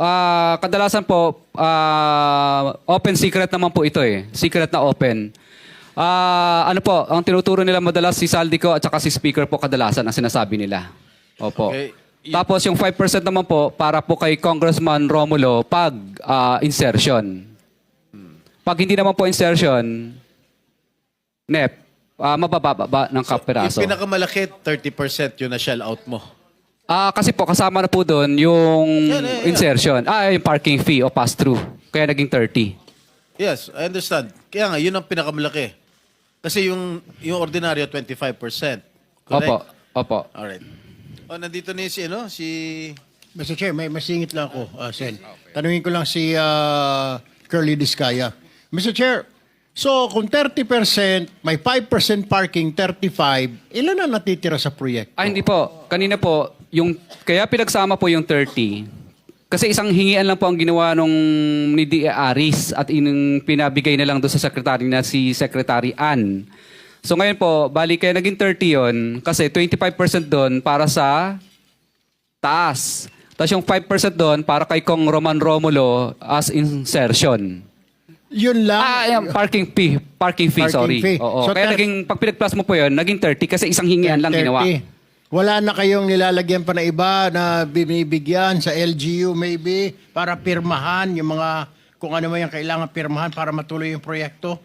Kadalasan po, open secret naman po ito eh. Secret na open. Ano po, ang tinuturo nila madalas si Saldico at saka si Speaker po kadalasan ang sinasabi nila. Opo. Okay. Tapos yung 5% naman po para po kay Congressman Romulo pag insertion. Pag hindi naman po insertion, mabababa ng kapiraso. Yung pinakamalaki, 30% yun na shell out mo. Kasi po kasama na po doon yung Yeah. insertion. Yung parking fee o pass-through. Kaya naging 30. Yes, I understand. Kaya nga, yun ang pinakamalaki. Kasi yung ordinaryo, 25%. Correct? Opo. Alright. Nandito na si Mr. Chair, may masingit lang ako, Sen. Tanungin ko lang si Curly Diskaya. Mr. Chair, so kung 30%, may 5% parking, 35%, ilan na natitira sa proyekto? Hindi po. Kanina po, kaya pinagsama po yung 30. Kasi isang hingian lang po ang ginawa ni D.E. Aris at pinabigay na lang doon sa secretary na si Secretary Ann. So ngayon po, bali kaya naging 30 yun kasi 25% doon para sa taas. Tapos yung 5% doon para kay Kong Roman Romulo as insertion. Yun lang. Yung parking fee. Parking fee, sorry. fee. Oo. So, Kaya pag pinag-plus mo po yun, naging 30 kasi isang hingian lang 30. ginawa. Wala na kayong nilalagyan pa na iba na binibigyan sa LGU maybe para pirmahan yung mga kung ano man yung kailangan pirmahan para matuloy yung proyekto?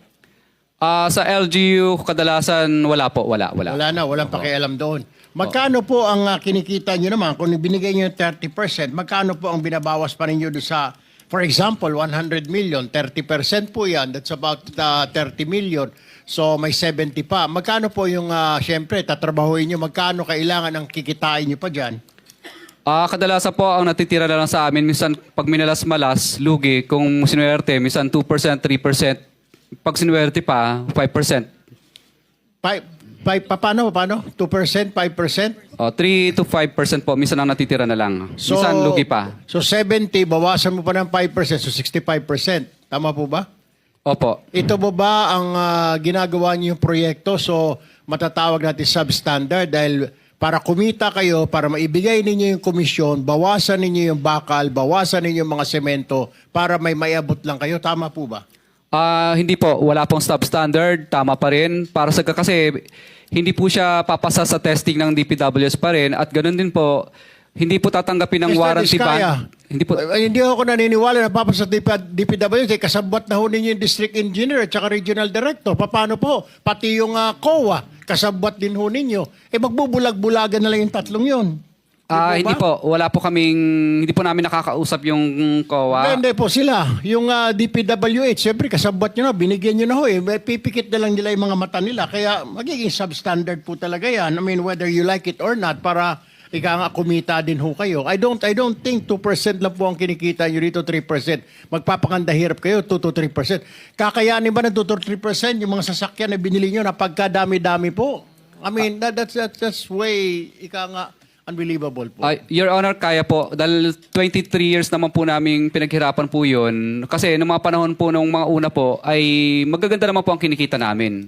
Sa LGU, kadalasan wala po. Wala. Wala na, walang pakialam doon. Magkano po ang kinikita nyo naman? Kung binigay nyo yung 30%, magkano po ang binabawas pa ninyo doon sa, for example, 100 million, 30% po yan, that's about 30 million. So may 70 pa. Magkano po yung, syempre, tatrabahuin nyo, magkano kailangan ang kikitain nyo pa dyan? Kadalasan po ang natitira na lang sa amin, minsan pag minalas-malas, lugi, kung sinuwerte, minsan 2%, 3%. Pag sinuwerte pa, 5%. Paano? 2%, 5%? 3 to 5% po, minsan ang natitira na lang. Minsan lugi pa. So 70, bawasan mo pa ng 5%, so 65%. Tama po ba? Opo. Ito po ba ang ginagawa niyo yung proyekto? So matatawag natin substandard dahil para kumita kayo, para maibigay ninyo yung komisyon, bawasan ninyo yung bakal, bawasan ninyo yung mga semento para may mayabot lang kayo. Tama po ba? Hindi po, wala pong substandard, tama pa rin. Kasi hindi po siya papasa sa testing ng DPWS pa rin at ganoon din po, hindi po tatanggapin ng Mr. warranty Diskaya, ban. Hindi ako naniniwala na papasa sa DPWS, kasabwat na ho ninyo yung district engineer at saka regional director. Paano po? Pati yung COA, kasabwat din ho ninyo. Magbubulag-bulagan na lang yung tatlong yun. Hindi po. Wala po hindi po namin nakakausap yung COA. Hindi po sila. Yung DPWH, siyempre kasabot nyo na, binigyan nyo na ho eh. Pipikit na lang nila yung mga mata nila. Kaya magiging substandard po talaga yan. I mean, whether you like it or not, para kumita din ho kayo. I don't think 2% lang po ang kinikita nyo dito, 3%. Magpapakanda hirap kayo, 2 to 3%. Kakayanin ba ng 2 to 3% yung mga sasakyan na binili nyo na pagkadami-dami po? I mean, that's way, Unbelievable po. Your Honor, kaya po. Dahil 23 years naman po namin pinaghirapan po yun. Kasi noong mga panahon po, nung mga una po, ay magaganda naman po ang kinikita namin.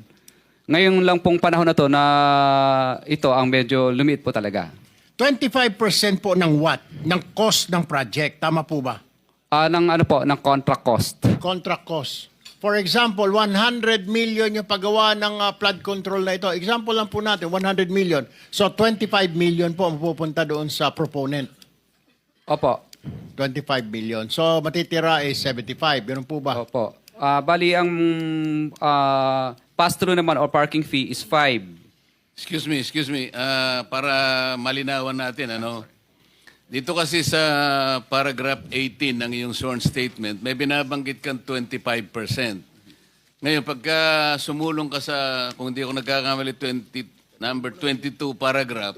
Ngayon lang pong panahon na to na ito ang medyo lumiit po talaga. 25% po ng what? Ng cost ng project. Tama po ba? Ng contract cost. Contract cost. For example, 100 million yung paggawa ng flood control na ito. Example lang po natin, 100 million. So 25 million po ang pupunta doon sa proponent. Opo. 25 million. So matitira is 75. Ganun po ba? Opo. Bali, ang pass-through naman or parking fee is 5. Excuse me. Para malinawan natin, ano? Dito kasi sa paragraph 18 ng iyong sworn statement, may binabanggit kang 25%. Ngayon, pagka sumulong ka sa, kung hindi ako nagkakamali, number 22 paragraph,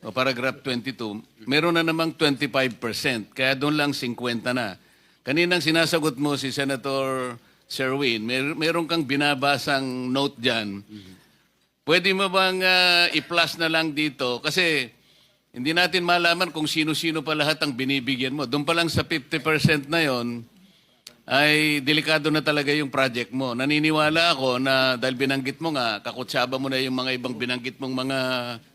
o paragraph 22, meron na namang 25%. Kaya doon lang 50 na. Kaninang sinasagot mo si Senator Sherwin, meron kang binabasang note dyan. Pwede mo bang i-plus na lang dito? Kasi hindi natin malaman kung sino-sino pa lahat ang binibigyan mo. Doon pa lang sa 50% na yon ay delikado na talaga yung project mo. Naniniwala ako na dahil binanggit mo nga, kakutsaba mo na yung mga ibang binanggit mong mga,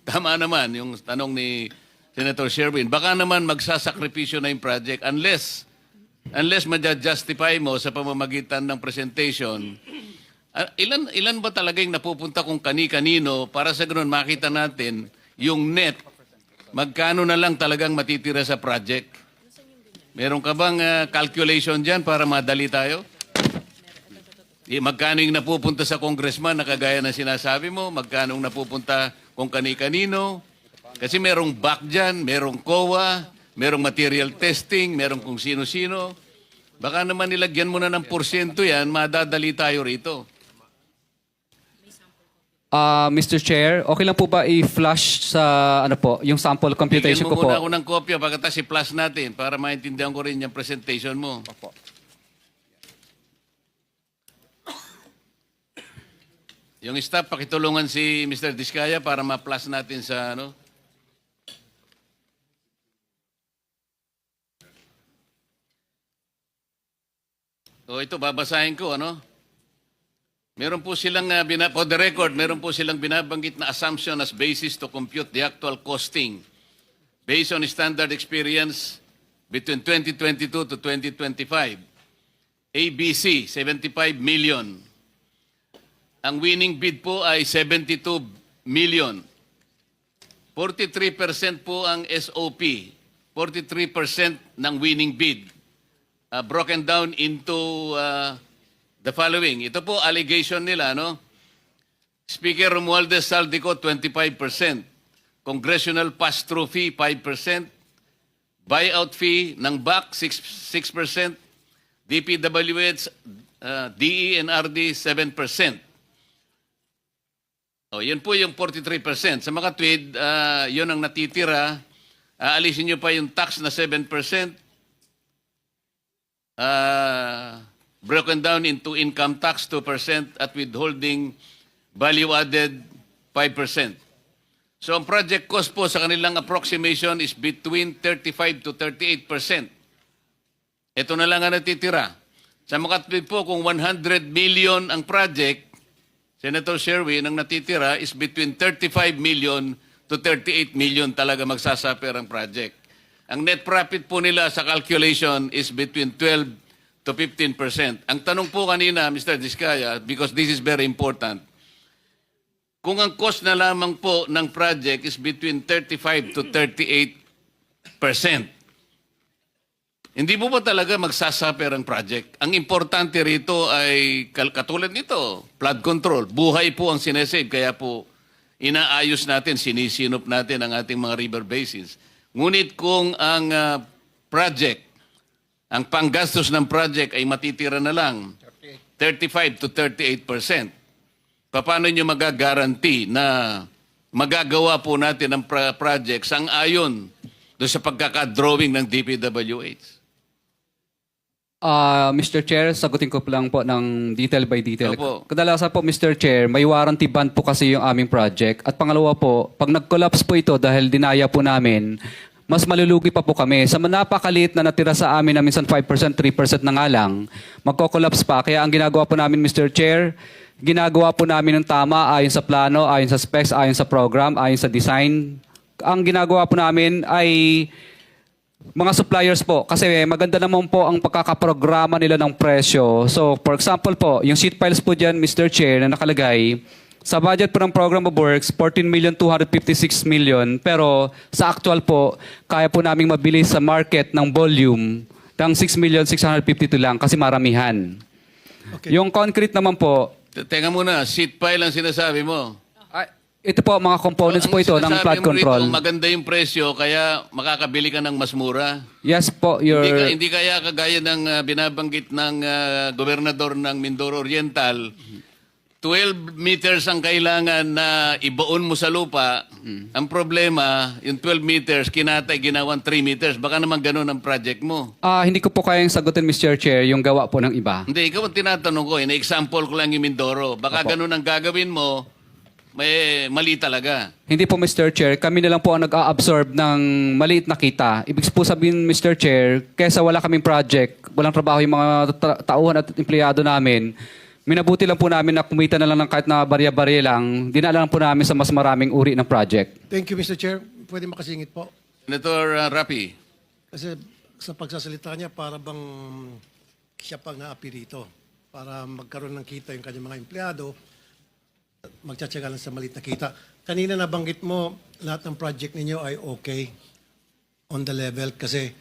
tama naman yung tanong ni Senator Sherwin, baka naman magsasakripisyo na yung project unless ma-justify mo sa pamamagitan ng presentation. Ilan ba talaga yung napupunta kung kani-kanino para sa ganoon makita natin yung net, magkano na lang talagang matitira sa project? Meron ka bang calculation dyan para madali tayo? Magkano yung napupunta sa congressman na kagaya na sinasabi mo? Magkano yung napupunta kung kani-kanino? Kasi merong back dyan, merong COA, merong material testing, merong kung sino-sino. Baka naman nilagyan mo na ng porsyento yan, madadali tayo rito. Mr. Chair, okay lang po ba i-flash sa yung sample computation ko Bigyan mo po? muna ako ng kopya pagkatapos i-plus natin para maintindihan ko rin yung presentation mo. Opo. Yung staff, pakitulungan si Mr. Diskaya para ma-plus natin sa O ito, babasahin ko, Meron po silang, for the record, meron po silang binabanggit na assumption as basis to compute the actual costing based on standard experience between 2022 to 2025. ABC, 75 million. Ang winning bid po ay 72 million. 43% po ang SOP. 43% ng winning bid. Broken down into the following. Ito po allegation nila, Speaker Romualdez Saldico, 25%. Congressional pass-through fee, 5%. Buyout fee ng BAC, 6%. DPWH, DE and RD, 7%. Yun po yung 43%. Sa mga tweed, yun ang natitira. Aalisin nyo pa yung tax na 7%. Broken down into income tax 2% at withholding value added 5%. So ang project cost po sa kanilang approximation is between 35 to 38%. Ito na lang ang natitira. Sa mga tweet po, kung 100 million ang project, Senator Sherwin, ang natitira is between 35 million to 38 million talaga magsasuffer ang project. Ang net profit po nila sa calculation is between 12 to 15%. Ang tanong po kanina, Mr. Diskaya, because this is very important, kung ang cost na lamang po ng project is between 35 to 38%, hindi po ba talaga magsasuffer ang project? Ang importante rito ay katulad nito, flood control. Buhay po ang sinesave, kaya po inaayos natin, sinisinop natin ang ating mga river basins. Ngunit kung ang project, ang panggastos ng project ay matitira na lang 35 to 38%, paano nyo magagaranti na magagawa po natin ang project sang-ayon doon sa pagkakadrawing ng DPWH? Mr. Chair, sagutin ko lang po ng detail by detail. Opo. Kadalasan po, Mr. Chair, may warranty bond po kasi yung aming project. At pangalawa po, pag nag-collapse po ito dahil dinaya po namin, mas malulugi pa po kami. Sa napakaliit na natira sa amin na minsan 5%, 3% na nga lang, magko-collapse pa. Kaya ang ginagawa po namin, Mr. Chair, ginagawa po namin ng tama ayon sa plano, ayon sa specs, ayon sa program, ayon sa design. Ang ginagawa po namin ay mga suppliers po, kasi maganda naman po ang pagkakaprograma nila ng presyo. So, for example po, yung sheet piles po dyan, Mr. Chair, na nakalagay, sa budget po ng program of works, 14,256,000,000. Pero sa actual po, kaya po naming mabili sa market ng volume ng 6,652,000 lang kasi maramihan. Okay. Yung concrete naman po, Teka muna, seat pile ang sinasabi mo. ito po, mga components po ito ng Ang flood sinasabi mo control. rito, maganda yung presyo, kaya makakabili ka ng mas mura. Yes po, Hindi kaya kagaya ng binabanggit ng gobernador ng Mindoro Oriental, 12 meters ang kailangan na ibaon mo sa lupa. Ang problema, yung 12 meters, kinatay, ginawan 3 meters. Baka naman ganun ang project mo. Hindi ko po kayang sagutin, Mr. Chair, yung gawa po ng iba. Hindi, ikaw ang tinatanong ko. Na-example ko lang yung Mindoro. Baka ganun ang gagawin mo, may mali talaga. Hindi po, Mr. Chair. Kami na lang po ang nag-a-absorb ng maliit na kita. Ibig po sabihin, Mr. Chair, kesa wala kaming project, walang trabaho yung mga tauhan at empleyado namin, minabuti lang po namin na kumita na lang ng kahit na barya-barya lang, dinala lang po namin sa mas maraming uri ng project. Thank you, Mr. Chair. Pwede makasingit po. Senator Rapi. Kasi sa pagsasalita niya, para bang siya pang naapi rito. Para magkaroon ng kita yung kanyang mga empleyado, magtsatsaga lang sa maliit na kita. Kanina nabanggit mo, lahat ng project ninyo ay okay on the level kasi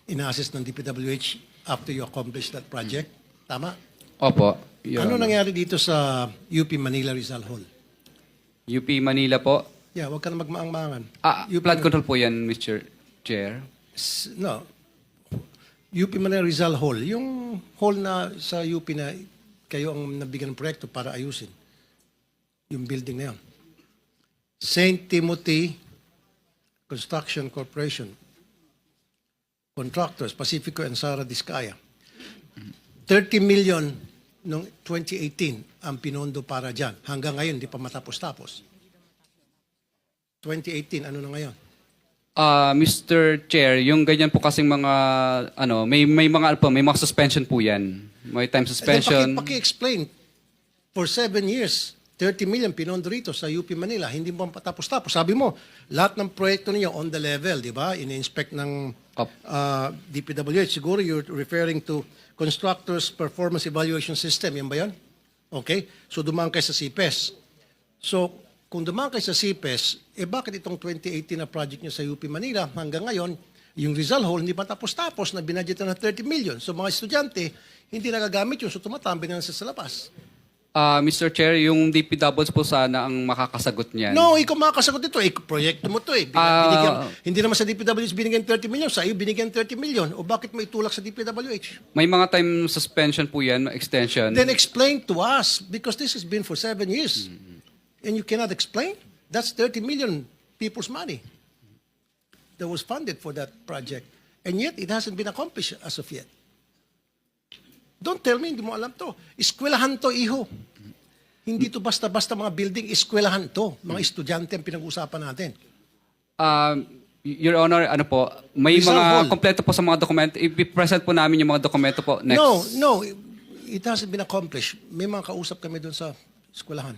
ina-assess ng DPWH after you accomplish that project. Tama? Opo. Your Ano Honor. nangyari dito sa UP Manila Rizal Hall? UP Manila po. Yeah, huwag ka na magmaang-maangan. Flood control po yan, Mr. Chair. No. UP Manila Rizal Hall. Yung hall na sa UP na kayo ang nabigyan ng proyekto para ayusin. Yung building na yun. St. Timothy Construction Corporation. Contractors, Pacifico and Sara Discaya. 30 million noong 2018 ang pinondo para dyan. Hanggang ngayon, di pa matapos-tapos. 2018, ano na ngayon? Mr. Chair, yung ganyan po kasing mga may mga suspension po yan. May time suspension. Paki-explain. For 7 years, 30 million pinondo rito sa UP Manila, hindi mo patapos-tapos. Sabi mo, lahat ng proyekto ninyo on the level, di ba? Ini-inspect ng DPWH. Siguro you're referring to Constructors Performance Evaluation System. Yan ba yan? Okay. So dumaan kayo sa CPES. So kung dumaan kayo sa CPES, bakit itong 2018 na project nyo sa UP Manila hanggang ngayon, yung Rizal Hall hindi pa tapos-tapos na binadgetan na 30 million. So mga estudyante, hindi nagagamit yun. So tumatambi na sa labas. Mr. Chair, yung DPWs po sana ang makakasagot niyan. No, ikaw makakasagot ito. Proyekto mo to eh. Hindi naman sa DPWH binigyan 30 million. Sa iyo binigyan 30 million. O bakit may tulak sa DPWH? May mga time suspension po yan, extension. Then explain to us because this has been for 7 years. And you cannot explain? That's 30 million people's money that was funded for that project. And yet, it hasn't been accomplished as of yet. Don't tell me, hindi mo alam to. Eskwelahan to, iho. Hindi to basta-basta mga building, eskwelahan to. Mga estudyante ang pinag-uusapan natin. Your Honor, may Rizal mga Hall. kompleto po sa mga dokumento. I-present po namin yung mga dokumento po next. No, it hasn't been accomplished. May mga kausap kami doon sa eskwelahan.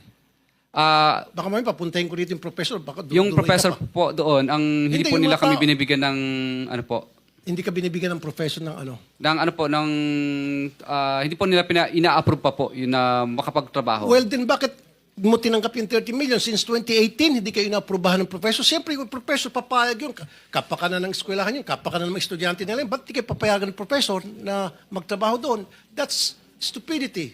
Baka may papuntahin ko dito yung professor. Baka Yung dumay ka professor pa. po doon, Hindi, hindi po yung nila mga kami tao. binibigyan ng Hindi ka binibigyan ng professor ng ano? hindi po nila ina-approve pa po yun na makapagtrabaho. Well, then bakit mo tinanggap yung 30 million? Since 2018, hindi kayo inaaprubahan ng professor. Siyempre, yung professor, papayag yun. Kapakanan ng eskwelahan yun, kapakanan ng mga estudyante nila yun. Ba't di kayo papayagan ng professor na magtrabaho doon? That's stupidity.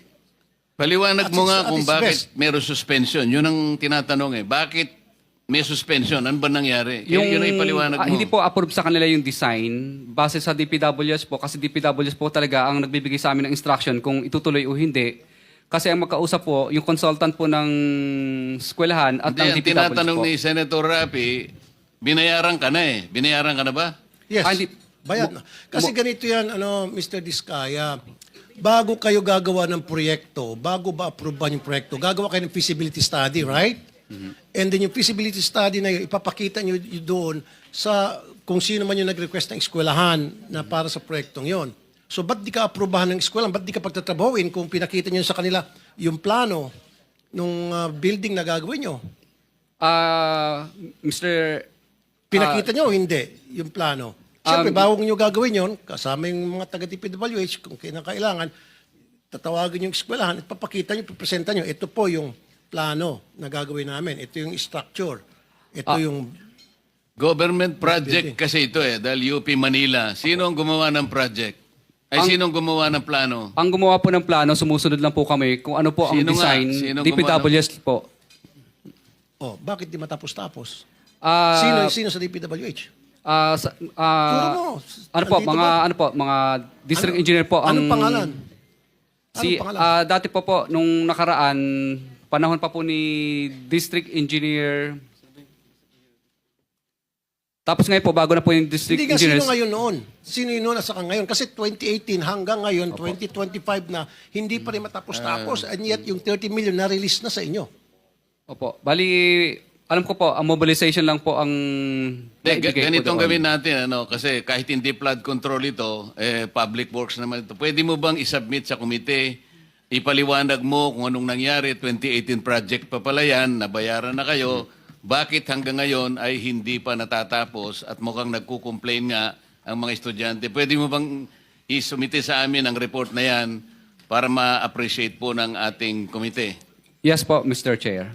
Paliwanag mo nga At kung its bakit best. meron suspension. Yun ang tinatanong eh. Bakit may suspension? Ano ba nangyari? Yun ang ipaliwanag mo. Hindi po approve sa kanila yung design base sa DPWS po kasi DPWS po talaga ang nagbibigay sa amin ng instruction kung itutuloy o hindi. Kasi ang magkausap po, yung consultant po ng eskwelahan at ng Hindi, ang DPWS tinatanong po. ni Senator Rapi, binayaran ka na eh. Binayaran ka na ba? Yes. Hindi, Bayad na. Kasi ganito yan, Mr. Diskaya, bago kayo gagawa ng proyekto, bago ba aproban yung proyekto, gagawa kayo ng feasibility study, right? And then yung feasibility study na yun, ipapakita nyo doon sa kung sino man yung nag-request ng eskwelahan na para sa proyektong yon. So, ba't di ka aprobahan ng eskwelahan? Ba't di ka pagtatrabahuin kung pinakita nyo sa kanila yung plano nung building na gagawin nyo? Mr. Pinakita nyo o hindi yung plano? Siyempre, bago nyo gagawin yon, kasama yung mga taga-DPWH, kung kailangan, tatawagin yung eskwelahan at papakita nyo, pipresenta nyo, ito po yung plano na gagawin namin. Ito yung structure. Ito yung... Government project kasi ito dahil UP Manila. Sino ang gumawa ng project? Sino ang gumawa ng plano? Ang gumawa po ng plano, sumusunod lang po kami kung ano po ang Sino nga? design. Sino DPWS po. Oh, bakit di matapos-tapos? Ah, Sino sa DPWH? Turo mo. Ano po, Andito mga district engineer po ang... Anong pangalan? Si, Anong pangalan? dati po, nung nakaraan, panahon pa po ni district engineer. Tapos ngayon po, bago na po yung district Hindi nga, engineers. sino ngayon noon? Sino yun noon at saka ngayon? Kasi 2018 hanggang ngayon, 2025 na, hindi pa rin matapos-tapos. And yet, yung 30 million na-release na sa inyo. Opo. Bali, alam ko po, ang mobilization lang po ang... naibigay po Ganitong doon. gawin natin, kasi kahit hindi flood control ito, public works naman ito. Pwede mo bang isubmit sa komite, ipaliwanag mo kung anong nangyari, 2018 project pa pala yan, nabayaran na kayo, bakit hanggang ngayon ay hindi pa natatapos at mukhang nagko-complain nga ang mga estudyante. Pwede mo bang isumite sa amin ang report na yan para ma-appreciate po ng ating komite? Yes po, Mr. Chair.